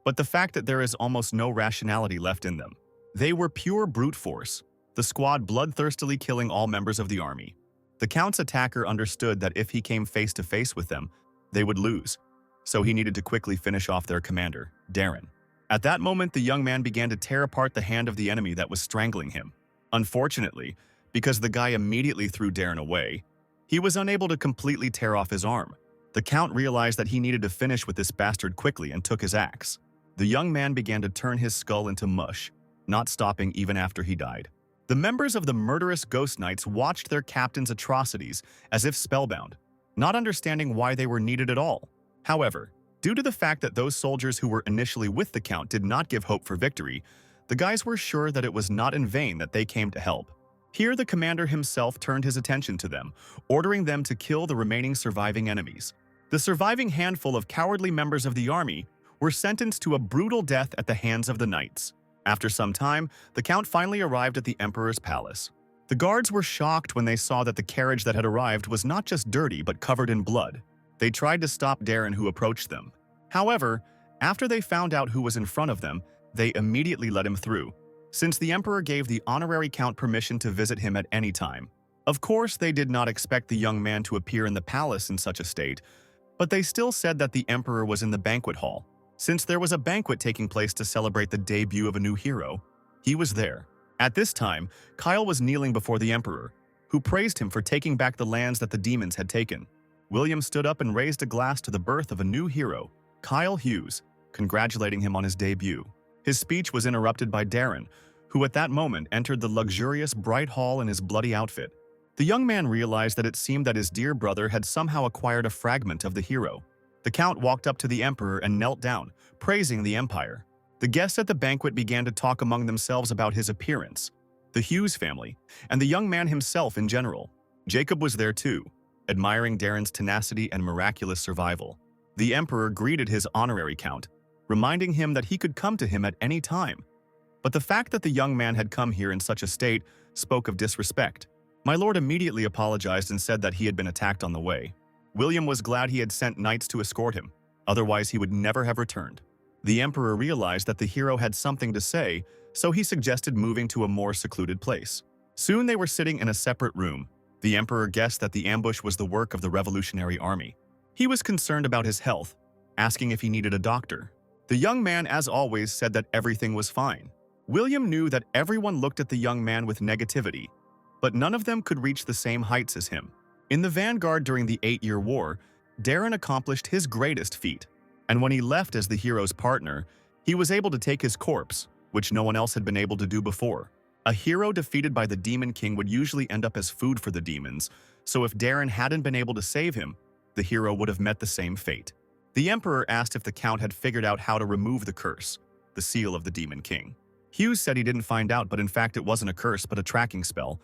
but the fact that there is almost no rationality left in them. They were pure brute force, the squad bloodthirstily killing all members of the army. The Count's attacker understood that if he came face to face with them, they would lose, so he needed to quickly finish off their commander, Darren. At that moment, the young man began to tear apart the hand of the enemy that was strangling him. Unfortunately, because the guy immediately threw Darren away, he was unable to completely tear off his arm. The Count realized that he needed to finish with this bastard quickly and took his axe. The young man began to turn his skull into mush, not stopping even after he died. The members of the murderous Ghost Knights watched their captain's atrocities as if spellbound, not understanding why they were needed at all. However, due to the fact that those soldiers who were initially with the Count did not give hope for victory, the guys were sure that it was not in vain that they came to help. Here, the commander himself turned his attention to them, ordering them to kill the remaining surviving enemies. The surviving handful of cowardly members of the army were sentenced to a brutal death at the hands of the knights. After some time, the Count finally arrived at the Emperor's palace. The guards were shocked when they saw that the carriage that had arrived was not just dirty but covered in blood. They tried to stop Darren, who approached them. However, after they found out who was in front of them, they immediately let him through, since the Emperor gave the honorary Count permission to visit him at any time. Of course, they did not expect the young man to appear in the palace in such a state, but they still said that the Emperor was in the banquet hall. Since there was a banquet taking place to celebrate the debut of a new hero, he was there. At this time, Kyle was kneeling before the Emperor, who praised him for taking back the lands that the demons had taken. William stood up and raised a glass to the birth of a new hero, Kyle Hughes, congratulating him on his debut. His speech was interrupted by Darren, who at that moment entered the luxurious bright hall in his bloody outfit. The young man realized that it seemed that his dear brother had somehow acquired a fragment of the hero. The Count walked up to the Emperor and knelt down, praising the Empire. The guests at the banquet began to talk among themselves about his appearance, the Hughes family, and the young man himself in general. Jacob was there too, admiring Darren's tenacity and miraculous survival. The Emperor greeted his honorary Count, reminding him that he could come to him at any time. But the fact that the young man had come here in such a state spoke of disrespect. My lord immediately apologized and said that he had been attacked on the way. William was glad he had sent knights to escort him, otherwise he would never have returned. The Emperor realized that the hero had something to say, so he suggested moving to a more secluded place. Soon they were sitting in a separate room. The Emperor guessed that the ambush was the work of the Revolutionary Army. He was concerned about his health, asking if he needed a doctor. The young man, as always, said that everything was fine. William knew that everyone looked at the young man with negativity, but none of them could reach the same heights as him. In the vanguard during the 8-Year War, Darren accomplished his greatest feat, and when he left as the hero's partner, he was able to take his corpse, which no one else had been able to do before. A hero defeated by the Demon King would usually end up as food for the demons, so if Darren hadn't been able to save him, the hero would have met the same fate. The Emperor asked if the Count had figured out how to remove the curse, the seal of the Demon King. Hughes said he didn't find out, but in fact it wasn't a curse but a tracking spell,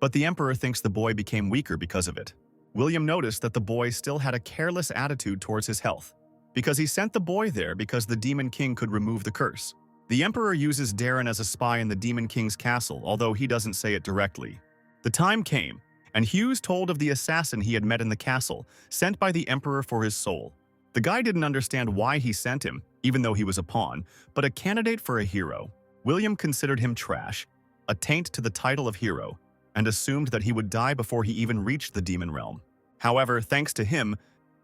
but the Emperor thinks the boy became weaker because of it. William noticed that the boy still had a careless attitude towards his health, because he sent the boy there because the Demon King could remove the curse. The Emperor uses Darren as a spy in the Demon King's castle, although he doesn't say it directly. The time came, and Hughes told of the assassin he had met in the castle, sent by the Emperor for his soul. The guy didn't understand why he sent him, even though he was a pawn, but a candidate for a hero. William considered him trash, a taint to the title of hero, and assumed that he would die before he even reached the demon realm. However, thanks to him,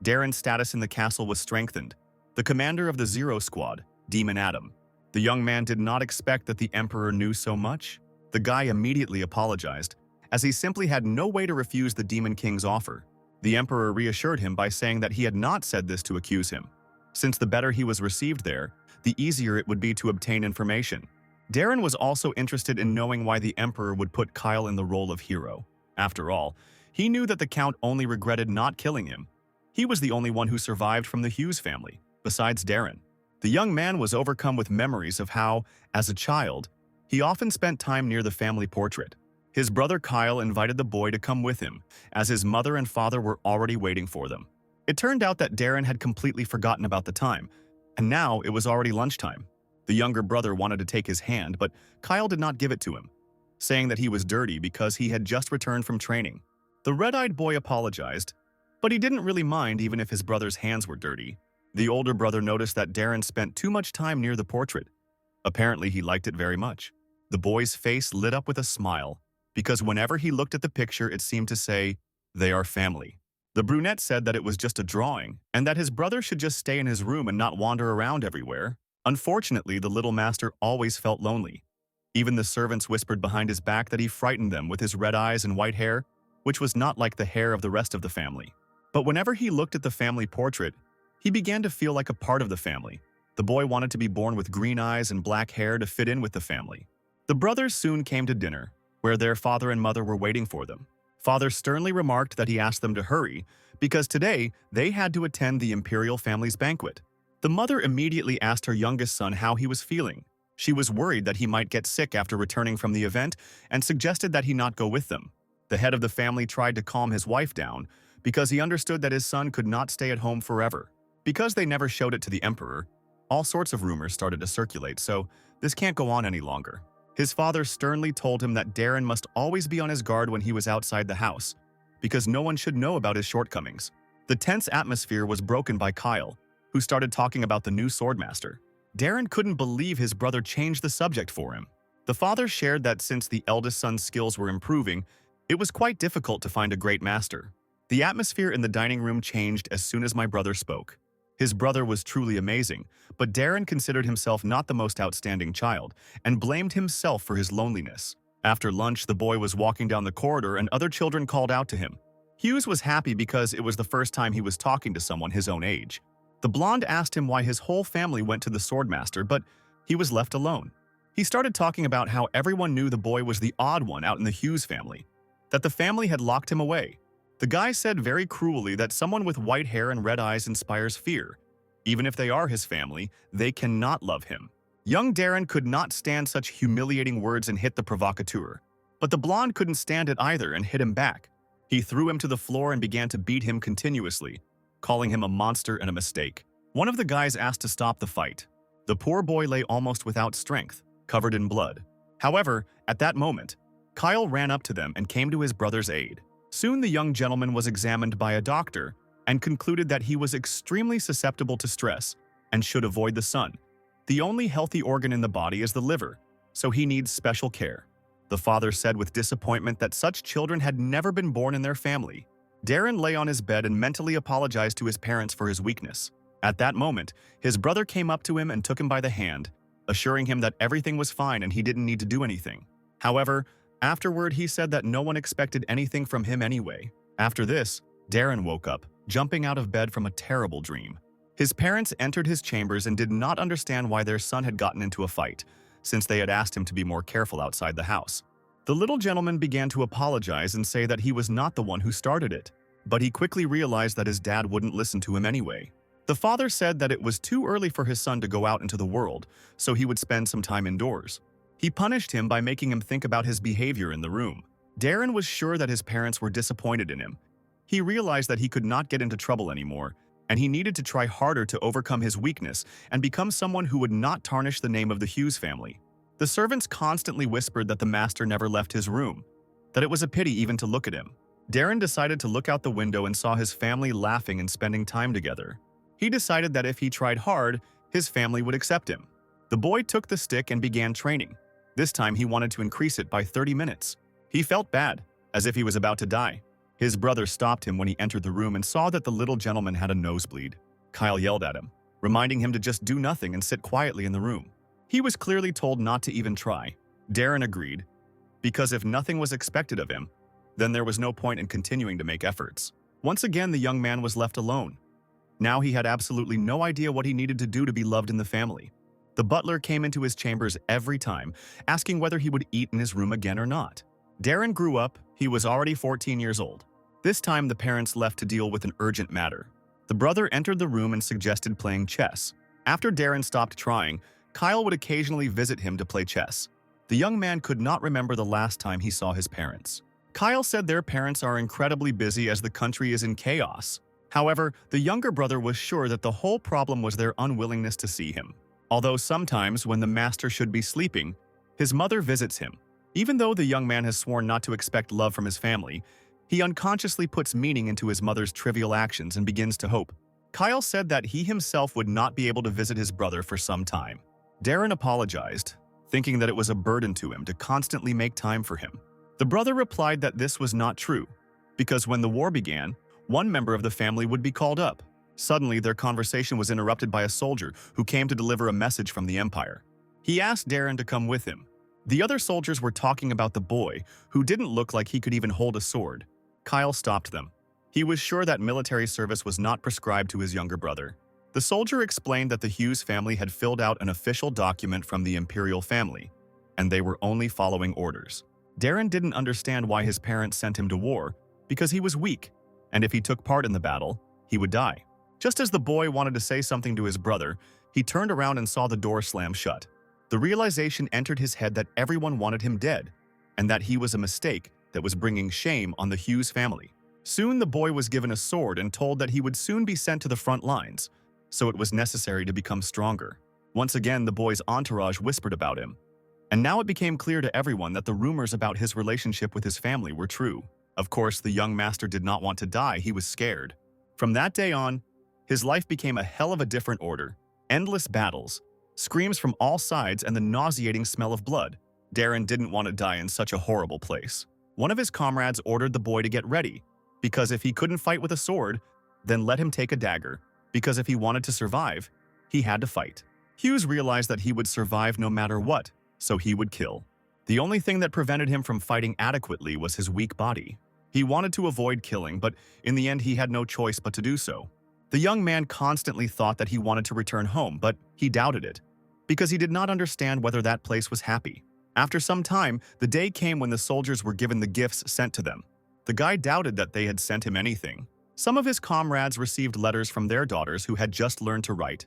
Darren's status in the castle was strengthened. The commander of the Zero Squad, Demon Adam, The young man did not expect that the emperor knew so much. The guy immediately apologized, as he simply had no way to refuse the Demon King's offer. The emperor reassured him by saying that he had not said this to accuse him, since the better he was received there, the easier it would be to obtain information. Darren was also interested in knowing why the emperor would put Kyle in the role of hero. After all, he knew that the count only regretted not killing him. He was the only one who survived from the Hughes family, besides Darren. The young man was overcome with memories of how, as a child, he often spent time near the family portrait. His brother Kyle invited the boy to come with him, as his mother and father were already waiting for them. It turned out that Darren had completely forgotten about the time, and now it was already lunchtime. The younger brother wanted to take his hand, but Kyle did not give it to him, saying that he was dirty because he had just returned from training. The red-eyed boy apologized, but he didn't really mind even if his brother's hands were dirty. The older brother noticed that Darren spent too much time near the portrait. Apparently, he liked it very much. The boy's face lit up with a smile, because whenever he looked at the picture, it seemed to say, "They are family." The brunette said that it was just a drawing, and that his brother should just stay in his room and not wander around everywhere. Unfortunately, the little master always felt lonely. Even the servants whispered behind his back that he frightened them with his red eyes and white hair, which was not like the hair of the rest of the family. But whenever he looked at the family portrait, he began to feel like a part of the family. The boy wanted to be born with green eyes and black hair to fit in with the family. The brothers soon came to dinner, where their father and mother were waiting for them. Father sternly remarked that he asked them to hurry, because today they had to attend the imperial family's banquet. The mother immediately asked her youngest son how he was feeling. She was worried that he might get sick after returning from the event and suggested that he not go with them. The head of the family tried to calm his wife down because he understood that his son could not stay at home forever. Because they never showed it to the emperor, all sorts of rumors started to circulate, so this can't go on any longer. His father sternly told him that Darren must always be on his guard when he was outside the house, because no one should know about his shortcomings. The tense atmosphere was broken by Kyle, who started talking about the new swordmaster. Darren couldn't believe his brother changed the subject for him. The father shared that since the eldest son's skills were improving, it was quite difficult to find a great master. The atmosphere in the dining room changed as soon as my brother spoke. His brother was truly amazing, but Darren considered himself not the most outstanding child and blamed himself for his loneliness. After lunch, the boy was walking down the corridor and other children called out to him. Hughes was happy because it was the first time he was talking to someone his own age. The blonde asked him why his whole family went to the swordmaster, but he was left alone. He started talking about how everyone knew the boy was the odd one out in the Hughes family, that the family had locked him away. The guy said very cruelly that someone with white hair and red eyes inspires fear. Even if they are his family, they cannot love him. Young Darren could not stand such humiliating words and hit the provocateur. But the blonde couldn't stand it either and hit him back. He threw him to the floor and began to beat him continuously, calling him a monster and a mistake. One of the guys asked to stop the fight. The poor boy lay almost without strength, covered in blood. However, at that moment, Kyle ran up to them and came to his brother's aid. Soon the young gentleman was examined by a doctor and concluded that he was extremely susceptible to stress and should avoid the sun. The only healthy organ in the body is the liver, so he needs special care. The father said with disappointment that such children had never been born in their family. Darren lay on his bed and mentally apologized to his parents for his weakness. At that moment, his brother came up to him and took him by the hand, assuring him that everything was fine and he didn't need to do anything. However, afterward he said that no one expected anything from him anyway. After this, Darren woke up, jumping out of bed from a terrible dream. His parents entered his chambers and did not understand why their son had gotten into a fight, since they had asked him to be more careful outside the house. The little gentleman began to apologize and say that he was not the one who started it, but he quickly realized that his dad wouldn't listen to him anyway. The father said that it was too early for his son to go out into the world, so he would spend some time indoors. He punished him by making him think about his behavior in the room. Darren was sure that his parents were disappointed in him. He realized that he could not get into trouble anymore, and he needed to try harder to overcome his weakness and become someone who would not tarnish the name of the Hughes family. The servants constantly whispered that the master never left his room, that it was a pity even to look at him. Darren decided to look out the window and saw his family laughing and spending time together. He decided that if he tried hard, his family would accept him. The boy took the stick and began training. This time he wanted to increase it by 30 minutes. He felt bad, as if he was about to die. His brother stopped him when he entered the room and saw that the little gentleman had a nosebleed. Kyle yelled at him, reminding him to just do nothing and sit quietly in the room. He was clearly told not to even try. Darren agreed, because if nothing was expected of him, then there was no point in continuing to make efforts. Once again, the young man was left alone. Now he had absolutely no idea what he needed to do to be loved in the family. The butler came into his chambers every time, asking whether he would eat in his room again or not. Darren grew up. He was already 14 years old. This time, the parents left to deal with an urgent matter. The brother entered the room and suggested playing chess. After Darren stopped trying, Kyle would occasionally visit him to play chess. The young man could not remember the last time he saw his parents. Kyle said their parents are incredibly busy as the country is in chaos. However, the younger brother was sure that the whole problem was their unwillingness to see him. Although sometimes, when the master should be sleeping, his mother visits him. Even though the young man has sworn not to expect love from his family, he unconsciously puts meaning into his mother's trivial actions and begins to hope. Kyle said that he himself would not be able to visit his brother for some time. Darren apologized, thinking that it was a burden to him to constantly make time for him. The brother replied that this was not true, because when the war began, one member of the family would be called up. Suddenly, their conversation was interrupted by a soldier who came to deliver a message from the Empire. He asked Darren to come with him. The other soldiers were talking about the boy, who didn't look like he could even hold a sword. Kyle stopped them. He was sure that military service was not prescribed to his younger brother. The soldier explained that the Hughes family had filled out an official document from the imperial family, and they were only following orders. Darren didn't understand why his parents sent him to war, because he was weak, and if he took part in the battle, he would die. Just as the boy wanted to say something to his brother, he turned around and saw the door slam shut. The realization entered his head that everyone wanted him dead, and that he was a mistake that was bringing shame on the Hughes family. Soon the boy was given a sword and told that he would soon be sent to the front lines, so it was necessary to become stronger. Once again, the boy's entourage whispered about him, and now it became clear to everyone that the rumors about his relationship with his family were true. Of course, the young master did not want to die. He was scared. From that day on, his life became a hell of a different order. Endless battles, screams from all sides, and the nauseating smell of blood. Darren didn't want to die in such a horrible place. One of his comrades ordered the boy to get ready, because if he couldn't fight with a sword, then let him take a dagger, because if he wanted to survive, he had to fight. Hughes realized that he would survive no matter what, so he would kill. The only thing that prevented him from fighting adequately was his weak body. He wanted to avoid killing, but in the end he had no choice but to do so. The young man constantly thought that he wanted to return home, but he doubted it, because he did not understand whether that place was happy. After some time, the day came when the soldiers were given the gifts sent to them. The guy doubted that they had sent him anything. Some of his comrades received letters from their daughters who had just learned to write.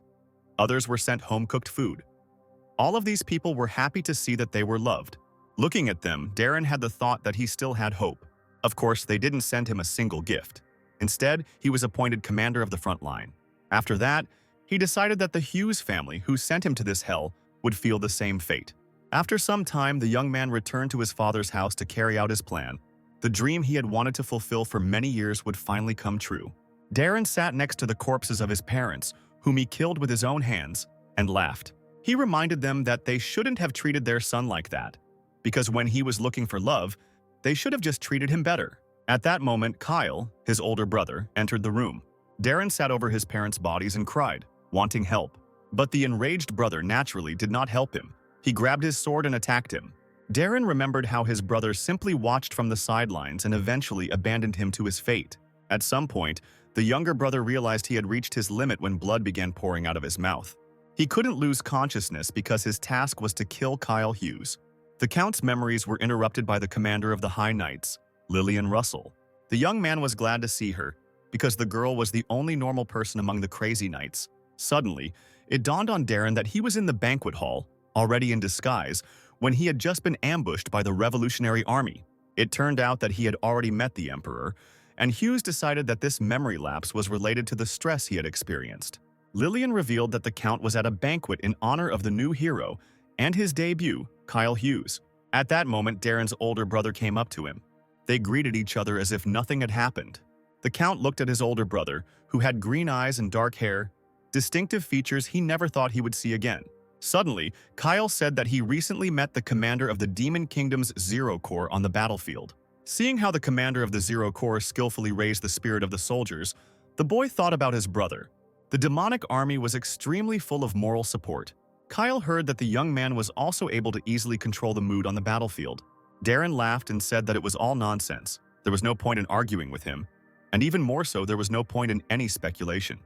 Others were sent home-cooked food. All of these people were happy to see that they were loved. Looking at them, Darren had the thought that he still had hope. Of course, they didn't send him a single gift. Instead, he was appointed commander of the front line. After that, he decided that the Hughes family, who sent him to this hell, would feel the same fate. After some time, the young man returned to his father's house to carry out his plan. The dream he had wanted to fulfill for many years would finally come true. Darren sat next to the corpses of his parents, whom he killed with his own hands, and laughed. He reminded them that they shouldn't have treated their son like that, because when he was looking for love, they should have just treated him better. At that moment, Kyle, his older brother, entered the room. Darren sat over his parents' bodies and cried, wanting help. But the enraged brother naturally did not help him. He grabbed his sword and attacked him. Darren remembered how his brother simply watched from the sidelines and eventually abandoned him to his fate. At some point, the younger brother realized he had reached his limit when blood began pouring out of his mouth. He couldn't lose consciousness because his task was to kill Kyle Hughes. The Count's memories were interrupted by the commander of the High Knights, Lillian Russell. The young man was glad to see her, because the girl was the only normal person among the crazy knights. Suddenly, it dawned on Darren that he was in the banquet hall, already in disguise, when he had just been ambushed by the Revolutionary Army. It turned out that he had already met the Emperor, and Hughes decided that this memory lapse was related to the stress he had experienced. Lillian revealed that the Count was at a banquet in honor of the new hero and his debut, Kyle Hughes. At that moment, Darren's older brother came up to him. They greeted each other as if nothing had happened. The Count looked at his older brother, who had green eyes and dark hair, distinctive features he never thought he would see again. Suddenly, Kyle said that he recently met the commander of the Demon Kingdom's Zero Corps on the battlefield. Seeing how the commander of the Zero Corps skillfully raised the spirit of the soldiers, the boy thought about his brother. The demonic army was extremely full of moral support. Kyle heard that the young man was also able to easily control the mood on the battlefield. Darren laughed and said that it was all nonsense. There was no point in arguing with him. And even more so, there was no point in any speculation.